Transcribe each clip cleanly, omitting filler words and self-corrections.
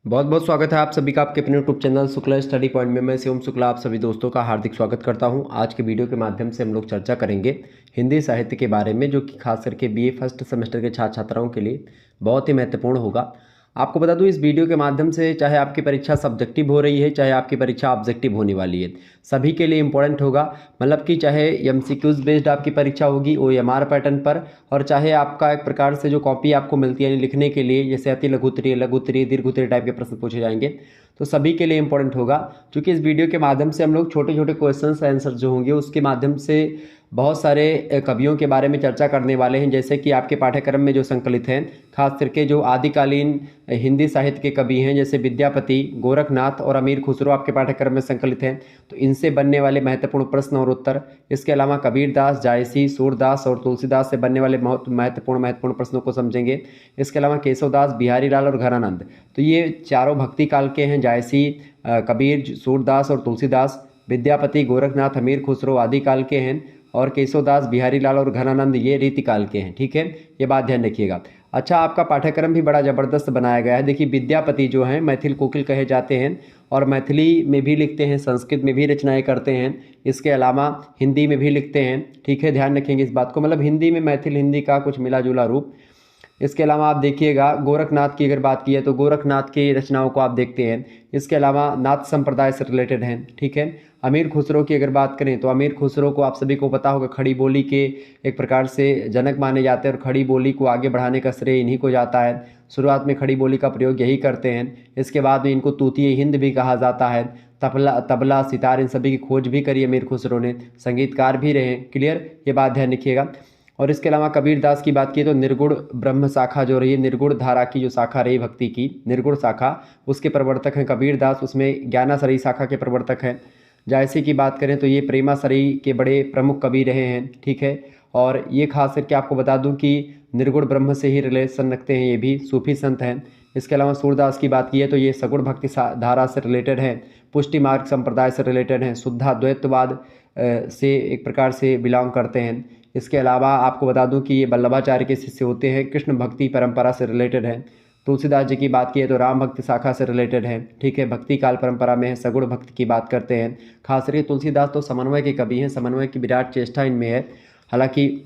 बहुत बहुत स्वागत है आप सभी का आपके अपने YouTube channel Shukla study point में। मैं शिवम शुक्ला आप सभी दोस्तों का हार्दिक स्वागत करता हूं। आज के वीडियो के माध्यम से हम लोग चर्चा करेंगे हिंदी साहित्य के बारे में, जो कि खास करके बीए फर्स्ट सेमेस्टर के छात्र छात्राओं के लिए बहुत ही महत्वपूर्ण होगा। आपको बता दूं, इस वीडियो के माध्यम से चाहे आपकी परीक्षा सब्जेक्टिव हो रही है, चाहे आपकी परीक्षा ऑब्जेक्टिव होने वाली है, सभी के लिए इंपॉर्टेंट होगा। मतलब कि चाहे एमसीक्यूज बेस्ड आपकी परीक्षा होगी ओएमआर पैटर्न पर, और चाहे आपका एक प्रकार से जो कॉपी आपको मिलती है यानी लिखने के लिए, जैसे अति लघु उत्तरीय, लघु उत्तरीय, दीर्घ उत्तरीय टाइप के प्रश्न पूछे जाएंगे, तो सभी के लिए इंपॉर्टेंट होगा। क्योंकि इस वीडियो के माध्यम से हम लोग छोटे छोटे क्वेश्चंस आंसर जो होंगे उसके माध्यम से बहुत सारे कवियों के बारे में चर्चा करने वाले हैं। जैसे कि आपके पाठ्यक्रम में जो संकलित हैं, खास करके जो आदिकालीन हिंदी साहित्य के कवि हैं, जैसे विद्यापति, गोरखनाथ और अमीर खुसरो आपके पाठ्यक्रम में संकलित हैं, तो इनसे बनने वाले महत्वपूर्ण प्रश्न और उत्तर, इसके अलावा कबीरदास, जायसी, सूरदास और तुलसीदास से बनने वाले महत्वपूर्ण प्रश्नों को समझेंगे। इसके अलावा केशवदास, बिहारी लाल और घनानंद, तो ये चारों भक्ति काल के हैं। जायसी, कबीर, सूरदास और तुलसीदास। विद्यापति, गोरखनाथ, अमीर खुसरो आदि काल के हैं, और केशवदास, बिहारी लाल और घनानंद ये रीतिकाल के हैं। ठीक है, ये बात ध्यान रखिएगा। अच्छा, आपका पाठ्यक्रम भी बड़ा ज़बरदस्त बनाया गया है। देखिए, विद्यापति जो हैं मैथिल कोकिल कहे जाते हैं, और मैथिली में भी लिखते हैं, संस्कृत में भी रचनाएं करते हैं, इसके अलावा हिंदी में भी लिखते हैं। ठीक है, ध्यान रखेंगे इस बात को, मतलब हिंदी में मैथिल हिंदी का कुछ मिला जुला रूप। इसके अलावा आप देखिएगा, गोरखनाथ की अगर बात की है तो गोरखनाथ की रचनाओं को आप देखते हैं। इसके अलावा नाथ संप्रदाय से रिलेटेड हैं। ठीक है, अमीर खुसरो की अगर बात करें तो अमीर खुसरो को आप सभी को पता होगा, खड़ी बोली के एक प्रकार से जनक माने जाते हैं, और खड़ी बोली को आगे बढ़ाने का श्रेय इन्हीं को जाता है। शुरुआत में खड़ी बोली का प्रयोग यही करते हैं। इसके बाद में इनको तूतीय हिंद भी कहा जाता है। तबला सितार इन सभी की खोज भी करी अमीर खुसरो ने, संगीतकार भी रहे। क्लियर, ये बात ध्यान रखिएगा। और इसके अलावा कबीरदास की बात की तो निर्गुण ब्रह्म शाखा जो रही है, निर्गुण धारा की जो शाखा रही भक्ति की, निर्गुण शाखा, उसके प्रवर्तक हैं कबीरदास, उसमें ज्ञानासरी शाखा के प्रवर्तक हैं। जायसी की बात करें तो ये प्रेमासरी के बड़े प्रमुख कवि रहे हैं। ठीक है, और ये खास करके आपको बता दूं कि निर्गुण ब्रह्म से ही रिलेशन रखते हैं, ये भी सूफी संत हैं। इसके अलावा सूरदास की बात की है तो ये सगुण भक्ति धारा से रिलेटेड हैं, पुष्टि मार्ग संप्रदाय से रिलेटेड हैं, शुद्धाद्वैतवाद से एक प्रकार से बिलोंग करते हैं। इसके अलावा आपको बता दूं कि ये वल्लभाचार्य के शिष्य होते हैं, कृष्ण भक्ति परंपरा से रिलेटेड हैं। तुलसीदास जी की बात की है तो राम भक्ति शाखा से रिलेटेड है। ठीक है, भक्ति काल परंपरा में है, सगुण भक्ति की बात करते हैं। खास करके तुलसीदास तो समन्वय के कवि हैं, समन्वय की विराट चेष्टा इनमें है, हालांकि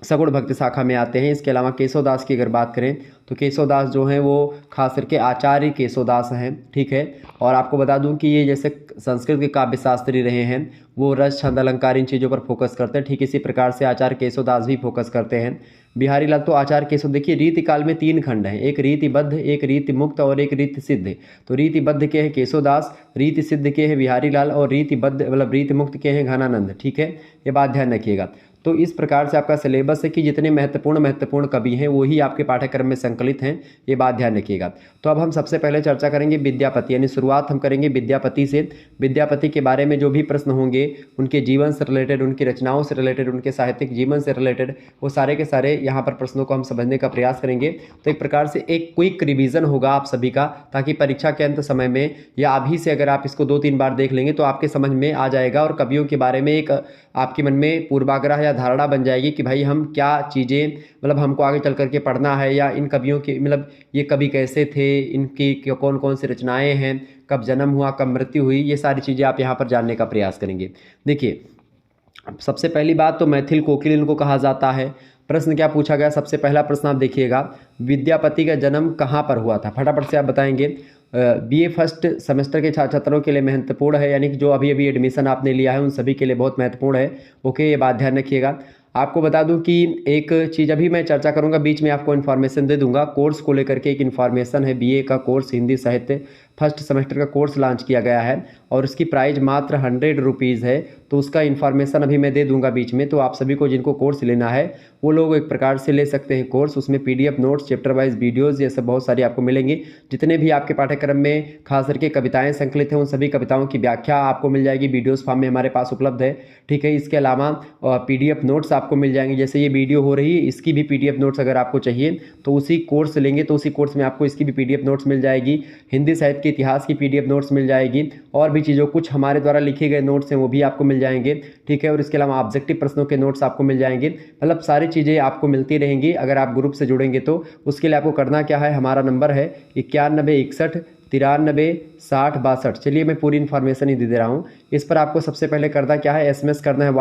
सगुण भक्ति शाखा में आते हैं। इसके अलावा केशवदास की अगर बात करें तो केशवदास जो हैं वो खास करके आचार्य केशवदास हैं। ठीक है, और आपको बता दूं कि ये जैसे संस्कृत के काव्य शास्त्री रहे हैं, वो रस, छंद, अलंकार इन चीज़ों पर फोकस करते हैं। ठीक इसी प्रकार से आचार्य केशवदास भी फोकस करते हैं। बिहारी लाल तो आचार्य केशव, देखिए रीति काल में 3 खंड हैं, एक रीतिबद्ध, एक रीति मुक्त और एक रीति सिद्ध। तो रीतिबद्ध के हैं केशवदास, रीति सिद्ध के हैं बिहारी लाल, और रीतिबद्ध मतलब रीति मुक्त के हैं घनानंद। ठीक है, ये बात ध्यान रखिएगा। तो इस प्रकार से आपका सिलेबस है कि जितने महत्वपूर्ण कवि हैं वही आपके पाठ्यक्रम में संकलित हैं, ये बात ध्यान रखिएगा। तो अब हम सबसे पहले चर्चा करेंगे विद्यापति, यानी शुरुआत हम करेंगे विद्यापति से। विद्यापति के बारे में जो भी प्रश्न होंगे, उनके जीवन से रिलेटेड, उनकी रचनाओं से रिलेटेड, उनके साहित्यिक जीवन से रिलेटेड, वो सारे के सारे यहाँ पर प्रश्नों को हम समझने का प्रयास करेंगे। तो एक प्रकार से एक क्विक रिवीजन होगा आप सभी का, ताकि परीक्षा के अंत समय में या अभी से अगर आप इसको 2-3 बार देख लेंगे तो आपके समझ में आ जाएगा, और कवियों के बारे में एक आपके मन में पूर्वाग्रह या धारणा बन जाएगी कि भाई हम क्या चीज़ें, मतलब हमको आगे चल करके पढ़ना है, या इन कवियों के मतलब ये कवि कैसे थे, इनकी कौन कौन सी रचनाएं हैं, कब जन्म हुआ, कब मृत्यु हुई, ये सारी चीज़ें आप यहाँ पर जानने का प्रयास करेंगे। देखिए, सबसे पहली बात तो मैथिल कोकिल इनको कहा जाता है। प्रश्न क्या पूछा गया, सबसे पहला प्रश्न आप देखिएगा, विद्यापति का जन्म कहाँ पर हुआ था, फटाफट से आप बताएंगे। बीए फर्स्ट सेमेस्टर के छात्र छात्रों के लिए महत्वपूर्ण है, यानी कि जो अभी अभी एडमिशन आपने लिया है उन सभी के लिए बहुत महत्वपूर्ण है। ओके, ये बात ध्यान रखिएगा। आपको बता दूं कि एक चीज़ अभी मैं चर्चा करूंगा, बीच में आपको इन्फॉर्मेशन दे दूंगा, कोर्स को लेकर के एक इन्फॉर्मेशन है। बीए का कोर्स हिंदी साहित्य फर्स्ट सेमेस्टर का कोर्स लॉन्च किया गया है, और उसकी प्राइस मात्र 100 रुपीज़ है। तो उसका इन्फॉर्मेशन अभी मैं दे दूंगा बीच में, तो आप सभी को जिनको कोर्स लेना है वो लोग एक प्रकार से ले सकते हैं कोर्स। उसमें PDF notes, chapter wise videos, ये सब बहुत सारी आपको मिलेंगी। जितने भी आपके पाठ्यक्रम में खास करके कविताएं संकलित हैं, उन सभी कविताओं की व्याख्या आपको मिल जाएगी, वीडियोज़ फॉर्म में हमारे पास उपलब्ध है। ठीक है, इसके अलावा पीडीएफ नोट्स आपको मिल जाएंगे, जैसे ये वीडियो हो रही है इसकी भी पीडीएफ नोट्स अगर आपको चाहिए तो उसी कोर्स लेंगे तो उसी कोर्स में आपको इसकी भी पीडीएफ नोट्स मिल जाएगी। हिंदी साहित्य के इतिहास की पीडीएफ नोट्स मिल जाएगी, और भी चीज़ों कुछ हमारे द्वारा लिखे गए नोट्स हैं वो भी आपको मिल जाएंगे। ठीक है, और इसके अलावा ऑब्जेक्टिव प्रश्नों के नोट्स आपको मिल जाएंगे, मतलब सारी चीज़ें आपको मिलती रहेंगी अगर आप ग्रुप से जुड़ेंगे। तो उसके लिए आपको करना क्या है, हमारा नंबर है 9161 936062। चलिए मैं पूरी इन्फॉर्मेशन ही दे रहा हूँ। इस पर आपको सबसे पहले करना क्या है, एसएमएस करना है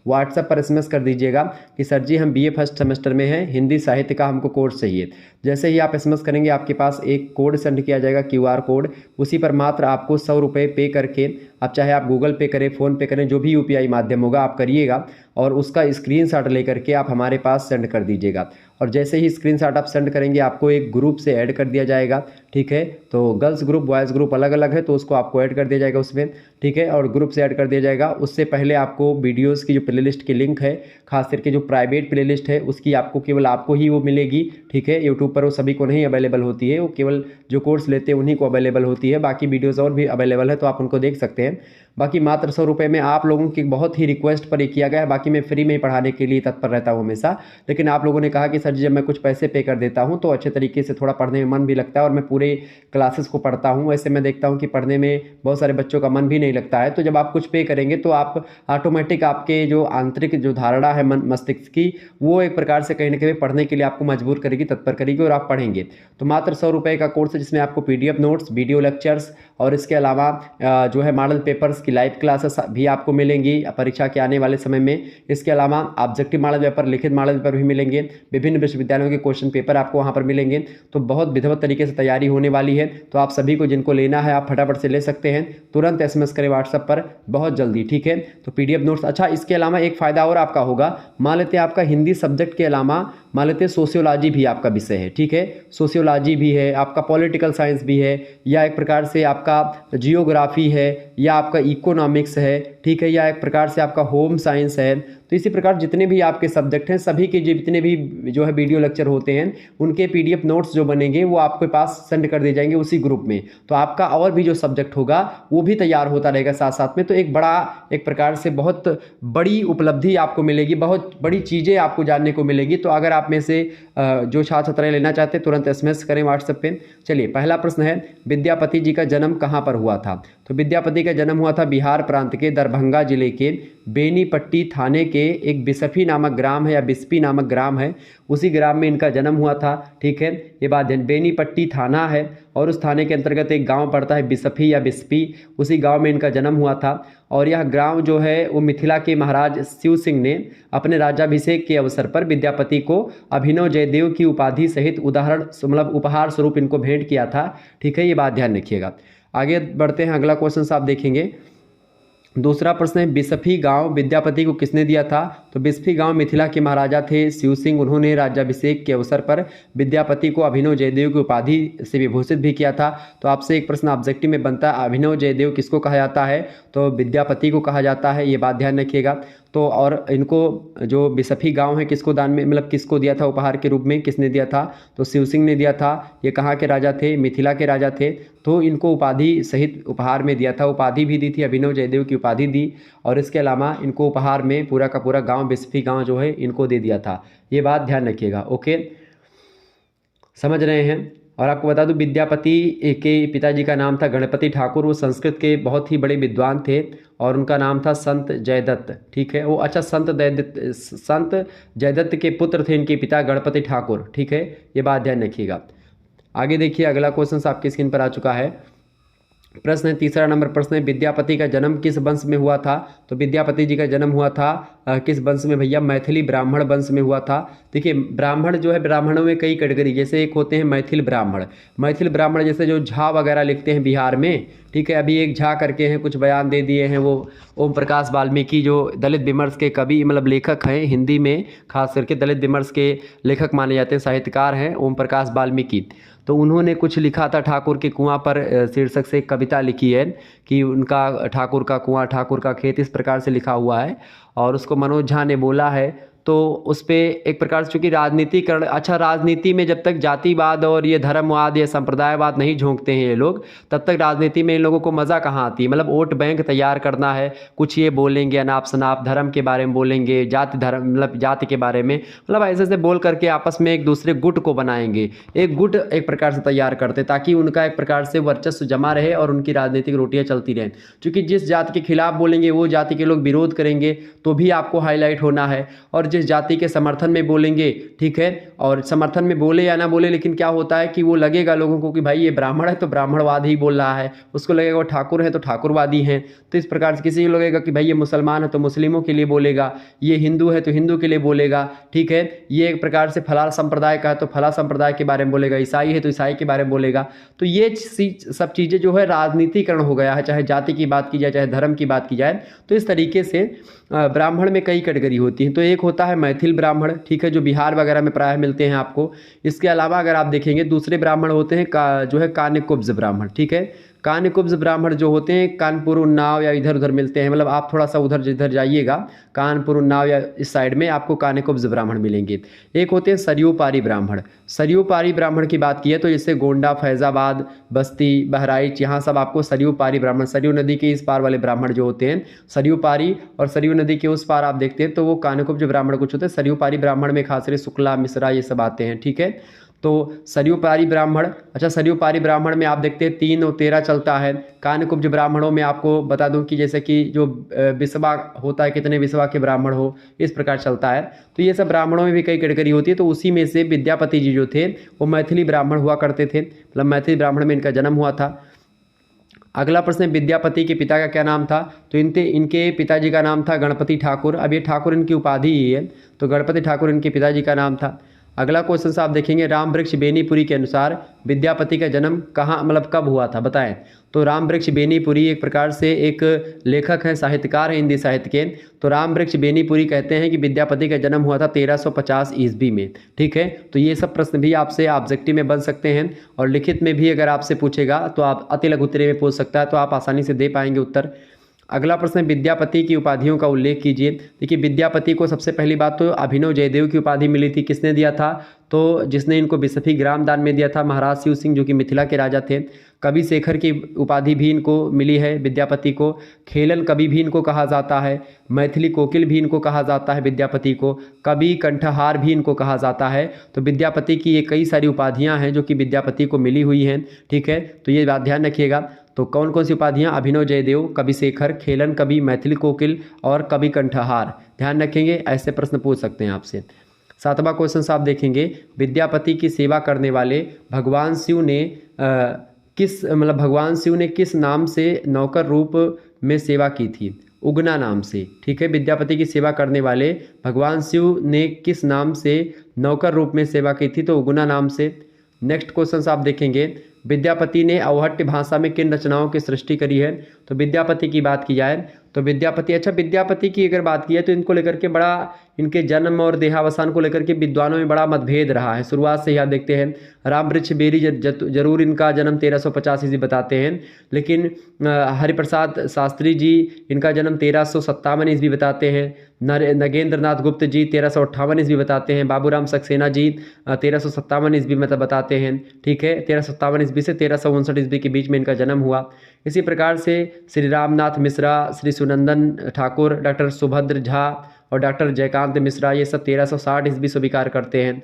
व्हाट्सएप पर एसएमएस कर दीजिएगा कि सर जी हम बीए फर्स्ट सेमेस्टर में हैं, हिंदी साहित्य का हमको कोर्स चाहिए। जैसे ही आप एसएमएस करेंगे आपके पास एक कोड सेंड किया जाएगा, क्यूआर कोड। उसी पर मात्र आपको 100 रुपये पे करके, अब चाहे आप गूगल पे करें, फ़ोन पे करें, जो भी यूपीआई माध्यम होगा आप करिएगा, और उसका स्क्रीनशॉट लेकर के आप हमारे पास सेंड कर दीजिएगा। और जैसे ही स्क्रीनशॉट आप सेंड करेंगे आपको एक ग्रुप से ऐड कर दिया जाएगा, ठीक है। तो गर्ल्स ग्रुप बॉयज़ ग्रुप अलग अलग है, तो उसको आपको ऐड कर दिया जाएगा उसमें, ठीक है। और ग्रुप से ऐड कर दिया जाएगा। उससे पहले आपको वीडियोज़ की जो प्लेलिस्ट की लिंक है, खास करके जो प्राइवेट प्लेलिस्ट है उसकी आपको केवल आपको ही वो मिलेगी, ठीक है। यूट्यूब पर वो सभी को नहीं अवेलेबल होती है, वो केवल जो कोर्स लेते हैं उन्हीं को अवेलेबल होती है। बाकी वीडियोज़ और भी अवेलेबल है, तो आप उनको देख सकते हैं। बाकी मात्र 100 रुपये में आप लोगों की बहुत ही रिक्वेस्ट पर ये किया गया है। बाकी मैं फ्री में ही पढ़ाने के लिए तत्पर रहता हूँ हमेशा, लेकिन आप लोगों ने कहा कि सर जी जब मैं कुछ पैसे पे कर देता हूँ तो अच्छे तरीके से थोड़ा पढ़ने में मन भी लगता है, और मैं पूरे क्लासेस को पढ़ता हूँ। वैसे मैं देखता हूँ कि पढ़ने में बहुत सारे बच्चों का मन भी नहीं लगता है। तो जब आप कुछ पे करेंगे तो आप ऑटोमेटिक आपके जो आंतरिक जो धारणा है मस्तिष्क की, वो एक प्रकार से कहीं ना कहीं पढ़ने के लिए आपको मजबूर करेगी, तत्पर करेगी, और आप पढ़ेंगे। तो मात्र 100 रुपये का कोर्स है, जिसमें आपको PDF नोट्स, वीडियो लेक्चर्स, और इसके अलावा जो है मॉडल पेपर्स की लाइव क्लासेस भी आपको मिलेंगी परीक्षा के आने वाले समय में। इसके अलावा ऑब्जेक्टिव मॉडल पेपर, लिखित मॉडल पेपर भी मिलेंगे। विभिन्न विश्वविद्यालयों के क्वेश्चन पेपर आपको वहाँ पर मिलेंगे। तो बहुत विधिवत तरीके से तैयारी होने वाली है। तो आप सभी को जिनको लेना है आप फटाफट से ले सकते हैं। तुरंत एसएमएस करें व्हाट्सएप पर बहुत जल्दी, ठीक है। तो PDF नोट्स। अच्छा, इसके अलावा एक फ़ायदा और आपका होगा, मान लेते हैं आपका हिंदी सब्जेक्ट के अलावा मान लेते हैं सोशियोलॉजी भी आपका विषय है, ठीक है। सोशियोलॉजी भी है आपका, पॉलिटिकल साइंस भी है, या एक प्रकार से आपका जियोग्राफी है, या आपका इकोनॉमिक्स है, ठीक है, या एक प्रकार से आपका होम साइंस है। तो इसी प्रकार जितने भी आपके सब्जेक्ट हैं सभी के जितने भी जो है वीडियो लेक्चर होते हैं उनके PDF नोट्स जो बनेंगे वो आपके पास सेंड कर दिए जाएंगे उसी ग्रुप में। तो आपका और भी जो सब्जेक्ट होगा वो भी तैयार होता रहेगा साथ साथ में। तो एक प्रकार से बहुत बड़ी उपलब्धि आपको मिलेगी, बहुत बड़ी चीज़ें आपको जानने को मिलेगी। तो अगर आप में से जो छात्र छात्राएं लेना चाहते हैं तुरंत एसएमएस करें व्हाट्सएप पे। चलिए, पहला प्रश्न है, विद्यापति जी का जन्म कहाँ पर हुआ था? तो विद्यापति का जन्म हुआ था बिहार प्रांत के दरभंगा जिले के बेनीपट्टी थाने के एक बिसफी नामक ग्राम है, या बिस्पी नामक ग्राम है, उसी ग्राम में इनका जन्म हुआ था, ठीक है। ये बात ध्यान, बेनीपट्टी थाना है और उस थाने के अंतर्गत एक गांव पड़ता है बिसफी या बिस्पी, उसी गांव में इनका जन्म हुआ था। और यह गांव जो है वो मिथिला के महाराज शिव सिंह ने अपने राज्याभिषेक के अवसर पर विद्यापति को अभिनव जयदेव की उपाधि सहित उपहार स्वरूप इनको भेंट किया था, ठीक है। ये बात ध्यान रखिएगा। आगे बढ़ते हैं, अगला क्वेश्चन आप देखेंगे। दूसरा प्रश्न है, बिसफी गांव विद्यापति को किसने दिया था? तो बिस्फी गांव मिथिला के महाराजा थे शिव सिंह, उन्होंने राज्याभिषेक के अवसर पर विद्यापति को अभिनव जयदेव की उपाधि से विभूषित भी किया था। तो आपसे एक प्रश्न ऑब्जेक्टिव में बनता है, अभिनव जयदेव किसको कहा जाता है? तो विद्यापति को कहा जाता है, ये बात ध्यान रखिएगा। तो और इनको जो बिसफी गांव है किसको दान में किसको दिया था उपहार के रूप में, किसने दिया था? तो शिव सिंह ने दिया था। ये कहाँ के राजा थे? मिथिला के राजा थे। तो इनको उपाधि सहित उपहार में दिया था, उपाधि भी दी थी, अभिनव जयदेव की उपाधि दी, और इसके अलावा इनको उपहार में पूरा का पूरा गांव बिस्फी गांव जो है इनको दे दिया था। ये बात ध्यान रखिएगा, ओके, समझ रहे हैं। और आपको बता दूं विद्यापति के पिताजी का नाम था गणपति ठाकुर, वो संस्कृत के बहुत ही बड़े विद्वान थे, और उनका नाम था संत जयदत्त, ठीक है। वो अच्छा संत जयदत्त के पुत्र थे इनके पिता गणपति ठाकुर, ठीक है। ये बात ध्यान रखिएगा। आगे देखिए, अगला क्वेश्चन आपकी स्क्रीन पर आ चुका है। प्रश्न है, तीसरा नंबर प्रश्न है, विद्यापति का जन्म किस वंश में हुआ था? तो विद्यापति जी का जन्म हुआ था किस वंश में भैया? मैथिली ब्राह्मण वंश में हुआ था। देखिए, ब्राह्मण जो है, ब्राह्मणों में कई कैटेगरी, जैसे एक होते हैं मैथिल ब्राह्मण जैसे जो झा वगैरह लिखते हैं बिहार में, ठीक है। अभी एक झा करके हैं, कुछ बयान दे दिए हैं, वो ओम प्रकाश वाल्मीकि जो दलित विमर्श के कवि लेखक हैं, हिंदी में खास करके दलित विमर्श के लेखक माने जाते हैं, साहित्यकार हैं ओम प्रकाश वाल्मीकि। तो उन्होंने कुछ लिखा था ठाकुर के कुआं पर शीर्षक से एक कविता लिखी है कि उनका ठाकुर का कुआं ठाकुर का खेत, इस प्रकार से लिखा हुआ है, और उसको मनोज झा ने बोला है। तो उस पर एक प्रकार से चूँकि राजनीतिकरण, अच्छा राजनीति में जब तक जातिवाद और ये धर्मवाद या संप्रदायवाद नहीं झोंकते हैं ये लोग, तब तक राजनीति में इन लोगों को मज़ा कहाँ आती है। वोट बैंक तैयार करना है, कुछ ये बोलेंगे अनाप शनाप, धर्म के बारे में बोलेंगे, जाति धर्म जाति के बारे में, ऐसे ऐसे बोल करके आपस में एक दूसरे गुट को बनाएंगे, एक गुट एक प्रकार से तैयार करते ताकि उनका एक प्रकार से वर्चस्व जमा रहे और उनकी राजनीतिक रोटियाँ चलती रहें। क्योंकि जिस जाति के खिलाफ बोलेंगे वो जाति के लोग विरोध करेंगे तो भी आपको हाईलाइट होना है, और जिस जाति के समर्थन में बोलेंगे, ठीक है, और समर्थन में बोले या ना बोले, लेकिन क्या होता है कि वो लगेगा लोगों को कि भाई ये ब्राह्मण है तो ब्राह्मणवाद ही बोल रहा है, उसको लगेगा वो ठाकुर है तो ठाकुरवादी हैं। तो इस प्रकार से किसी को लगेगा कि भाई ये मुसलमान है तो मुस्लिमों के लिए बोलेगा, ये हिंदू है तो हिंदू के लिए बोलेगा, ठीक है, ये एक प्रकार से फला संप्रदाय का है तो फला संप्रदाय के बारे में बोलेगा, ईसाई है तो ईसाई के बारे में बोलेगा। तो ये सब चीज़ें जो है राजनीतिकरण हो गया है, चाहे जाति की बात की जाए चाहे धर्म की बात की जाए। तो इस तरीके से ब्राह्मण में कई कैटेगरी होती हैं। तो एक होता है मैथिल ब्राह्मण, ठीक है, जो बिहार वगैरह में प्रायः मिलते हैं आपको। इसके अलावा अगर आप देखेंगे दूसरे ब्राह्मण होते हैं जो है कान्यकुब्ज ब्राह्मण, ठीक है। कान्यकुब्ज ब्राह्मण जो होते हैं कानपुर उन्नाव या इधर उधर मिलते हैं, मतलब आप थोड़ा सा उधर जिधर जाइएगा कानपुर उन्नाव या इस साइड में आपको कान्यकुब्ज ब्राह्मण मिलेंगे। एक होते हैं सरयू पारी ब्राह्मण। सरयू पारी ब्राह्मण की बात की है तो जैसे गोंडा, फैज़ाबाद, बस्ती, बहराइच, यहाँ सब आपको सरयू पारी ब्राह्मण, सरयू नदी के इस पार वाले ब्राह्मण जो होते हैं सरयू पारी, और सरयू नदी के उस पार आप देखते हैं तो वो कान्यकुब्ज ब्राह्मण कुछ होते हैं। सरयू पारी ब्राह्मण में खास करके शुक्ला, मिश्रा ये सब आते हैं, ठीक है। तो सरयू पारी ब्राह्मण, अच्छा सरयू पारी ब्राह्मण में आप देखते हैं 3 और 13 चलता है। कान्यकुब्ज ब्राह्मणों में आपको बता दूं कि जैसे कि जो विसवा होता है, कितने विसवा के ब्राह्मण हो, इस प्रकार चलता है। तो ये सब ब्राह्मणों में भी कई कैटेगरी होती है। तो उसी में से विद्यापति जी जो थे वो मैथिली ब्राह्मण हुआ करते थे, मतलब मैथिली ब्राह्मण में इनका जन्म हुआ था। अगला प्रश्न, विद्यापति के पिता का क्या नाम था? तो इनके पिताजी का नाम था गणपति ठाकुर। अब ये ठाकुर इनकी उपाधि ही है, तो गणपति ठाकुर इनके पिताजी का नाम था। अगला क्वेश्चन से आप देखेंगे, राम वृक्ष बेनीपुरी के अनुसार विद्यापति का जन्म कहाँ, मतलब कब हुआ था, बताएं। तो राम वृक्ष बेनीपुरी एक प्रकार से एक लेखक हैं, साहित्यकार हैं हिंदी साहित्य के। तो राम वृक्ष बेनीपुरी कहते हैं कि विद्यापति का जन्म हुआ था 1350 ईस्वी में, ठीक है। तो ये सब प्रश्न भी आपसे ऑब्जेक्टिव में बन सकते हैं, और लिखित में भी अगर आपसे पूछेगा तो आप अति लघु उत्तरीय में पूछ सकता है, तो आप आसानी से दे पाएंगे उत्तर। अगला प्रश्न, विद्यापति की उपाधियों का उल्लेख कीजिए। देखिए विद्यापति को सबसे पहली बात तो अभिनव जयदेव की उपाधि मिली थी। किसने दिया था? तो जिसने इनको बिसफी ग्राम दान में दिया था, महाराज शिव सिंह जो कि मिथिला के राजा थे। कवि शेखर की उपाधि भी इनको मिली है विद्यापति को। खेलन कवि भी इनको कहा जाता है। मैथिली कोकिल भी इनको कहा जाता है विद्यापति को। कवि कंठहार भी इनको कहा जाता है। तो विद्यापति की ये कई सारी उपाधियां हैं जो कि विद्यापति को मिली हुई हैं, ठीक है। तो ये बात ध्यान रखिएगा। तो कौन कौन सी उपाधियां? अभिनव जयदेव, कवि शेखर, खेलन कवि, मैथिली कोकिल और कवि कंठहार। ध्यान रखेंगे, ऐसे प्रश्न पूछ सकते हैं आपसे। 7वां क्वेश्चन से आप देखेंगे, विद्यापति की सेवा करने वाले भगवान शिव ने भगवान शिव ने किस नाम से नौकर रूप में सेवा की थी? उगना नाम से, ठीक है। विद्यापति की सेवा करने वाले भगवान शिव ने किस नाम से नौकर रूप में सेवा की थी? तो उगना नाम से। नेक्स्ट क्वेश्चन से आप देखेंगे, विद्यापति ने अवहट्ट भाषा में किन रचनाओं की सृष्टि करी है? तो विद्यापति की बात की जाए तो विद्यापति की अगर बात की जाए तो इनको लेकर के बड़ा, इनके जन्म और देहावसान को लेकर के विद्वानों में बड़ा मतभेद रहा है। शुरुआत से ही आप देखते हैं, राम वृक्ष बेरी जरूर इनका जन्म 1350 ईस्वी बताते हैं, लेकिन हरिप्रसाद शास्त्री जी इनका जन्म 1357 ईस्वी बताते हैं। नगेंद्र नाथ गुप्त जी 1358 ईस्वी बताते हैं। बाबूराम सक्सेना जी 1357 ईस्वी में बताते हैं, ठीक है। 1357 ईस्वी से 1359 ईस्वी के बीच में इनका जन्म हुआ। इसी प्रकार से श्री रामनाथ मिश्रा, श्री सुनंदन ठाकुर, डॉक्टर सुभद्र झा और डॉक्टर जयकांत मिश्रा, ये सब 1360 ईस्वी स्वीकार करते हैं।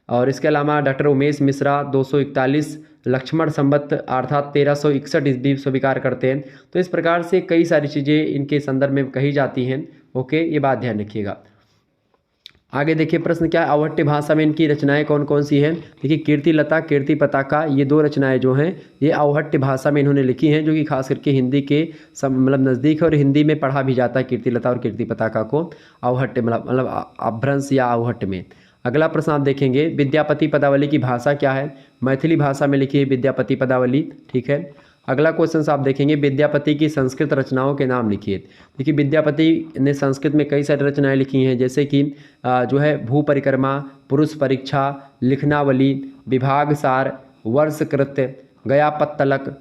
और इसके अलावा डॉक्टर उमेश मिश्रा 241, लक्ष्मण संवत अर्थात 1361 ईस्वी स्वीकार करते हैं। तो इस प्रकार से कई सारी चीज़ें इनके संदर्भ में कही जाती हैं, ओके, ये बात ध्यान रखिएगा। आगे देखिए प्रश्न क्या है, अवहट्ट भाषा में इनकी रचनाएं कौन कौन सी हैं? देखिए कीर्ति लता, कीर्ति पताका, ये 2 रचनाएं जो हैं ये अवहट्ट भाषा में इन्होंने लिखी हैं, जो कि खास करके हिंदी के मतलब नज़दीक है और हिंदी में पढ़ा भी जाता है कीर्ति लता और कीर्ति पताका को अवहट्ट मतलब अभ्रंश या अवहट्ट में। अगला प्रश्न आप देखेंगे, विद्यापति पदावली की भाषा क्या है? मैथिली भाषा में लिखी है विद्यापति पदावली, ठीक है। अगला क्वेश्चन आप देखेंगे, विद्यापति की संस्कृत रचनाओं के नाम लिखिए। देखिए विद्यापति ने संस्कृत में कई सारी रचनाएं लिखी हैं, जैसे कि जो है भू परिक्रमा, पुरुष परीक्षा, लिखनावली, विभाग सार, वर्षकृत्य, गयापत्तलक,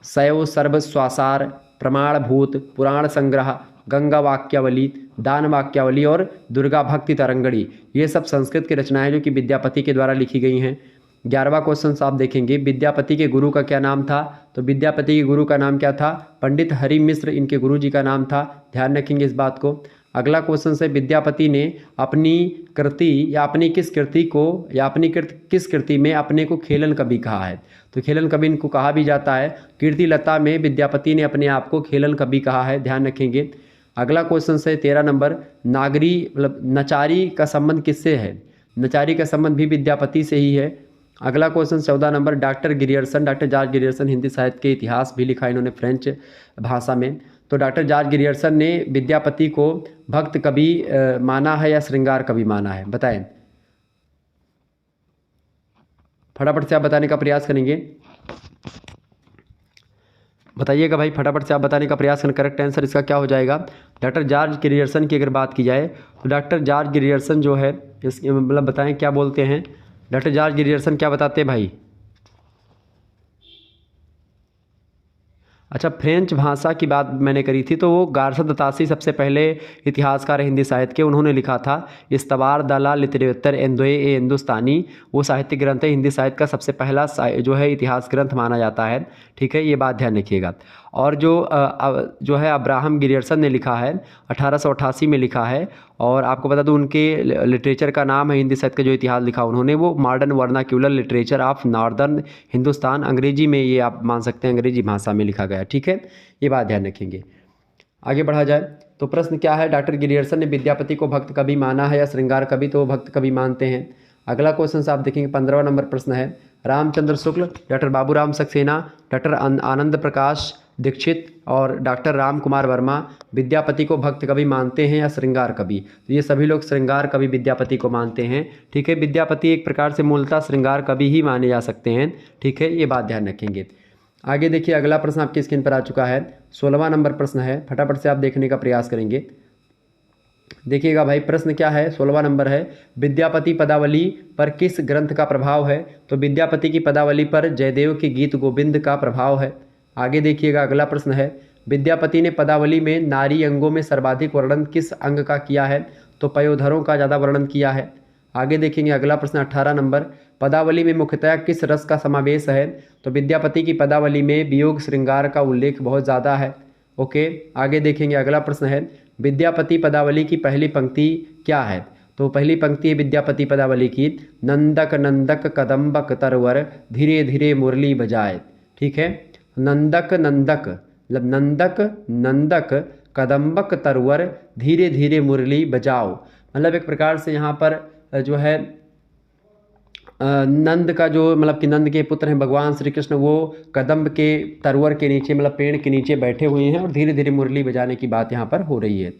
शैव सर्वस्वासार, प्रमाणभूत, पुराण संग्रह, गंगा वाक्यावली, दान वाक्यावली और दुर्गा भक्ति तरंगड़ी, ये सब संस्कृत की रचनाएं जो कि विद्यापति के द्वारा लिखी गई हैं। 11वां क्वेश्चन आप देखेंगे, विद्यापति के गुरु का क्या नाम था? तो विद्यापति के गुरु का नाम क्या था? पंडित हरि मिश्र इनके गुरु जी का नाम था। ध्यान रखेंगे इस बात को। अगला क्वेश्चन से, विद्यापति ने अपनी कृति या अपनी किस कृति को या अपनी किस कृति में अपने को खेलन कवि कहा है? तो खेलन कवि इनको कहा भी जाता है। कीर्ति लता में विद्यापति ने अपने आप को खेलन कवि कहा है, ध्यान रखेंगे। अगला क्वेश्चन है 13 नंबर, नागरी मतलब नचारी का संबंध किससे है? नचारी का संबंध भी विद्यापति से ही है। अगला question 14 number, doctor Grierson, doctor George Grierson Hindi साहित्य के इतिहास भी लिखा इन्होंने फ्रेंच भाषा में। तो डॉक्टर जॉर्ज ग्रियर्सन ने विद्यापति को भक्त कवि माना है या श्रृंगार कवि माना है? बताएं, फटाफट से आप बताने का प्रयास करेंगे, बताइएगा भाई, फटाफट से आप बताने का प्रयास करें। करेक्ट आंसर इसका क्या हो जाएगा? डॉक्टर जॉर्ज ग्रियर्सन की अगर बात की जाए तो डॉक्टर जॉर्ज ग्रियर्सन जो है इस मतलब बताएं क्या बोलते हैं, डॉक्टर जॉर्ज ग्रियर्सन क्या बताते हैं भाई? अच्छा, फ्रेंच भाषा की बात मैंने करी थी, तो वो गार्सा दतासी सबसे पहले इतिहासकार हिंदी साहित्य के, उन्होंने लिखा था इस्तबार दला लितरेतर एंदोए ए हिंदुस्तानी, वो साहित्यिक ग्रंथ है, हिंदी साहित्य का सबसे पहला जो है इतिहास ग्रंथ माना जाता है। ठीक है, ये बात ध्यान रखिएगा। और जो है अब्राहम ग्रियर्सन ने लिखा है 1888 में लिखा है, और आपको बता दूं उनके लिटरेचर का नाम है, हिंदी साहित्य का जो इतिहास लिखा उन्होंने, वो modern vernacular literature of northern Hindustan, अंग्रेजी में ये आप मान सकते हैं, अंग्रेजी भाषा में लिखा गया। ठीक है, ये बात ध्यान रखेंगे। आगे बढ़ा जाए तो प्रश्न क्या है, डॉक्टर ग्रियर्सन ने विद्यापति को भक्त कवि माना है या श्रृंगार कवि? तो वो भक्त कवि मानते हैं। अगला क्वेश्चन से आप देखेंगे 15वां नंबर प्रश्न है, रामचंद्र शुक्ल, डॉक्टर बाबूराम सक्सेना, डॉक्टर आनंद प्रकाश दीक्षित और डॉक्टर राम कुमार वर्मा विद्यापति को भक्त कवि मानते हैं या श्रृंगार कवि? तो ये सभी लोग श्रृंगार कवि विद्यापति को मानते हैं। ठीक है, विद्यापति एक प्रकार से मूलतः श्रृंगार कवि ही माने जा सकते हैं। ठीक है, ये बात ध्यान रखेंगे। आगे देखिए, अगला प्रश्न आपकी स्क्रीन पर आ चुका है, 16वां नंबर प्रश्न है, फटाफट से आप देखने का प्रयास करेंगे। देखिएगा भाई, प्रश्न क्या है, 16वां नंबर है, विद्यापति पदावली पर किस ग्रंथ का प्रभाव है? तो विद्यापति की पदावली पर जयदेव के गीत गोविंद का प्रभाव है। आगे देखिएगा, अगला प्रश्न है, विद्यापति ने पदावली में नारी अंगों में सर्वाधिक वर्णन किस अंग का किया है? तो पयोधरों का ज़्यादा वर्णन किया है। आगे देखेंगे अगला प्रश्न 18 नंबर, पदावली में मुख्यतः किस रस का समावेश है? तो विद्यापति की पदावली में वियोग श्रृंगार का उल्लेख बहुत ज़्यादा है। ओके, आगे देखेंगे अगला प्रश्न है, विद्यापति पदावली की पहली पंक्ति क्या है? तो पहली पंक्ति है विद्यापति पदावली की, नंदक नंदक कदम्बक तरवर धीरे धीरे मुरली बजाए। ठीक है, नंदक नंदक मतलब नंदक नंदक कदम्बक तरवर धीरे धीरे मुरली बजाओ, मतलब एक प्रकार से यहाँ पर जो है नंद का जो मतलब कि नंद के पुत्र हैं भगवान श्री कृष्ण, वो कदम्ब के तरवर के नीचे मतलब पेड़ के नीचे बैठे हुए हैं और धीरे धीरे मुरली बजाने की बात यहाँ पर हो रही है।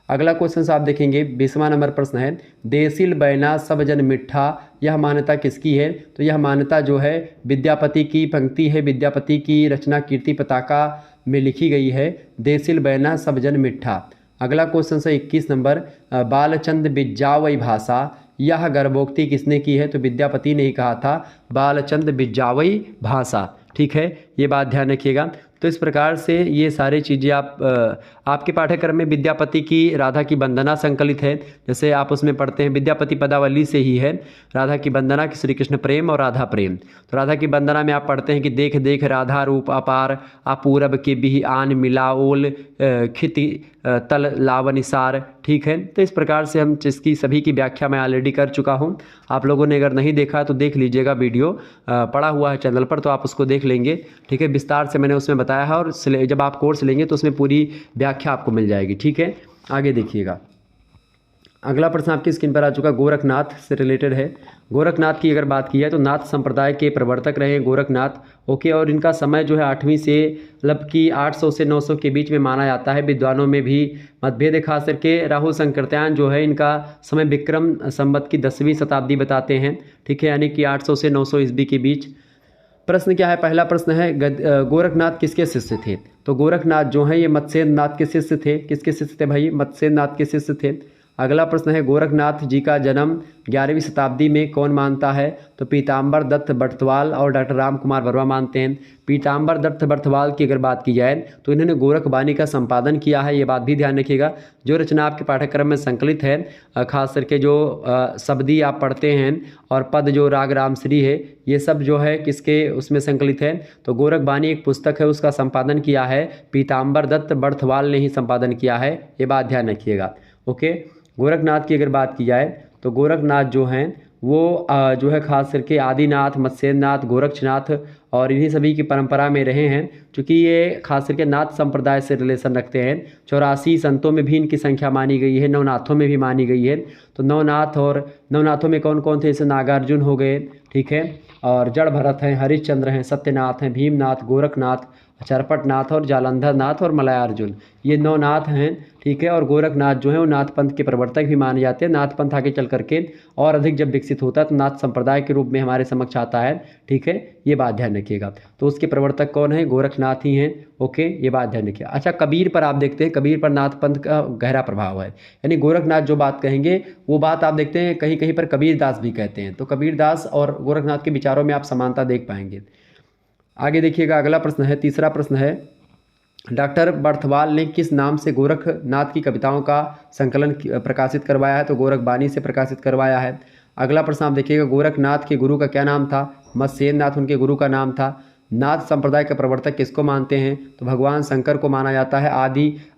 अगला क्वेश्चन से आप देखेंगे 20वां नंबर प्रश्न है, देसिल बैना सब जन मिठा, यह मान्यता किसकी है? तो यह मान्यता जो है विद्यापति की पंक्ति है, विद्यापति की रचना कीर्ति पताका में लिखी गई है, देसिल बैना सब जन मिठा। अगला क्वेश्चन से 21 नंबर, बालचंद बिज्जावई भाषा, यह गर्भोक्ति किसने की है? तो विद्यापति ने ही कहा था, बालचंद बिज्जावई भाषा। ठीक है, ये बात ध्यान रखिएगा। तो इस प्रकार से ये सारी चीज़ें आपके पाठ्यक्रम में विद्यापति की राधा की वंदना संकलित है, जैसे आप उसमें पढ़ते हैं विद्यापति पदावली से ही है राधा की वंदना की, श्री कृष्ण प्रेम और राधा प्रेम। तो राधा की वंदना में आप पढ़ते हैं कि देख देख राधा रूप अपार, अपूरब के बिहि आन मिलाओल खिति तल लावनिसार। ठीक है, तो इस प्रकार से हम इसकी सभी की व्याख्या मैं ऑलरेडी कर चुका हूँ। आप लोगों ने अगर नहीं देखा तो देख लीजिएगा, वीडियो पड़ा हुआ है चैनल पर, तो आप उसको देख लेंगे। ठीक है, विस्तार से मैंने उसमें बताया है, और जब आप कोर्स लेंगे तो उसमें पूरी व्याख्या आपको मिल जाएगी। ठीक है, आगे देखिएगा, अगला प्रश्न आपकी स्क्रीन पर आ चुका, गोरखनाथ से रिलेटेड है। गोरखनाथ की अगर बात की है तो नाथ संप्रदाय के प्रवर्तक रहे गोरखनाथ। ओके, और इनका समय जो है 8वीं से मतलब कि 800 से 900 के बीच में माना जाता है। विद्वानों में भी मतभेद है, खास करके राहुल शंकरत्यायन जो है इनका समय विक्रम संवत की 10वीं शताब्दी बताते हैं। ठीक है, यानी कि 800 से 900 ईस्वी के बीच। प्रश्न क्या है, पहला प्रश्न है, गोरखनाथ किसके शिष्य थे? तो गोरखनाथ जो है ये मत्स्येंद्र नाथ के शिष्य थे। किसके शिष्य थे भाई? मत्स्येंद्र नाथ के शिष्य थे। अगला प्रश्न है, गोरखनाथ जी का जन्म 11वीं शताब्दी में कौन मानता है? तो पीताम्बर दत्त बर्थवाल और डॉक्टर राम कुमार वर्मा मानते हैं। पीताम्बर दत्त बर्थवाल की अगर बात की जाए तो इन्होंने गोरखवाणी का संपादन किया है, ये बात भी ध्यान रखिएगा। जो रचना आपके पाठ्यक्रम में संकलित है, खास करके जो शब्दी आप पढ़ते हैं और पद जो राग रामश्री है, ये सब जो है किसके उसमें संकलित है? तो गोरखवाणी एक पुस्तक है, उसका संपादन किया है पीताम्बर दत्त बर्थवाल ने ही संपादन किया है, ये बात ध्यान रखिएगा। ओके, गोरखनाथ की अगर बात की जाए तो गोरखनाथ जो हैं वो जो है खास करके आदिनाथ, मत्स्येंद्रनाथ, गोरक्षनाथ और इन्हीं सभी की परंपरा में रहे हैं। चूँकि ये खास करके नाथ संप्रदाय से रिलेशन रखते हैं। 84 संतों में भी इनकी संख्या मानी गई है, नवनाथों में भी मानी गई है। तो नवनाथ, और नवनाथों में कौन कौन थे, जैसे नागार्जुन हो गए, ठीक है, और जड़ भरत हैं, हरिश्चंद्र हैं, सत्यनाथ हैं, भीमनाथ, गोरखनाथ, चरपटनाथ और जालंधर नाथ और मलयार्जुन, ये 9 नाथ हैं, ठीक है। और गोरखनाथ जो है वो नाथ पंथ के प्रवर्तक भी माने जाते हैं। नाथ पंथ आगे चल करके और अधिक जब विकसित होता है तो नाथ संप्रदाय के रूप में हमारे समक्ष आता है, ठीक है, ये बात ध्यान रखिएगा। तो उसके प्रवर्तक कौन है, गोरखनाथ ही हैं, ओके, ये बात ध्यान रखिए। अच्छा, कबीर पर आप देखते हैं, कबीर पर नाथ पंथ का गहरा प्रभाव है, यानी गोरखनाथ जो बात कहेंगे वो बात आप देखते हैं कहीं कहीं पर कबीरदास भी कहते हैं। तो कबीरदास और गोरखनाथ के विचारों में आप समानता देख पाएंगे। आगे देखिएगा, अगला प्रश्न है, तीसरा प्रश्न है, डॉक्टर बर्थवाल ने किस नाम से गोरखनाथ की कविताओं का संकलन प्रकाशित करवाया है? तो गोरखबानी से प्रकाशित करवाया है। अगला प्रश्न आप देखिएगा, गोरखनाथ के गुरु का क्या नाम था? मत्स्येंद्र नाथ उनके गुरु का नाम था। नाथ संप्रदाय के प्रवर्तक किसको मानते हैं? तो भगवान शंकर को माना जाता है,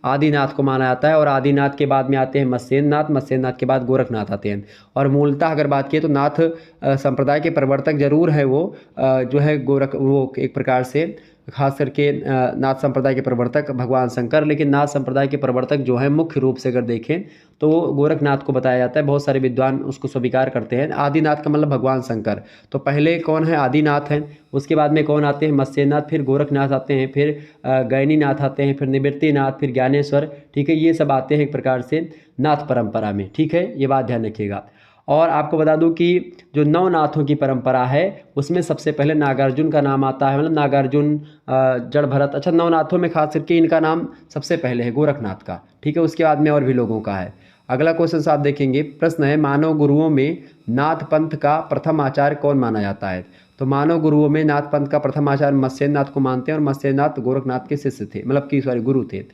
आदिनाथ को माना जाता है। और आदिनाथ के बाद में आते हैं मत्स्येंद्र नाथ, मत्स्येंद्र नाथ के बाद गोरखनाथ आते हैं। और मूलतः अगर बात किए तो नाथ संप्रदाय के प्रवर्तक जरूर है वो, जो है वो एक प्रकार से खास करके नाथ संप्रदाय के प्रवर्तक भगवान शंकर, लेकिन नाथ संप्रदाय के प्रवर्तक जो है मुख्य रूप से अगर देखें तो गोरखनाथ को बताया जाता है। बहुत सारे विद्वान उसको स्वीकार करते हैं। आदिनाथ का मतलब भगवान शंकर। तो पहले कौन है? आदिनाथ हैं, उसके बाद में कौन आते हैं? मत्स्यनाथ, फिर गोरखनाथ आते हैं, फिर गैनीनाथ आते हैं, फिर निवृत्तिनाथ, फिर ज्ञानेश्वर, ठीक है, ये सब आते हैं एक प्रकार से नाथ परंपरा में, ठीक है, ये बात ध्यान रखिएगा। और आपको बता दूं कि जो नवनाथों की परंपरा है उसमें सबसे पहले नागार्जुन का नाम आता है, मतलब नागार्जुन, जड़ भरत। अच्छा, नवनाथों में खास करके इनका नाम सबसे पहले है गोरखनाथ का, ठीक है, उसके बाद में और भी लोगों का है। अगला क्वेश्चन आप देखेंगे, प्रश्न है, मानव गुरुओं में नाथ पंथ का प्रथम आचार्य कौन माना जाता है? तो मानव गुरुओं में नाथ पंथ का प्रथम आचार्य मत्स्येंद्र नाथ को मानते हैं, और मत्स्येंद्र नाथ गोरखनाथ के शिष्य थे, मतलब कि गुरु थे।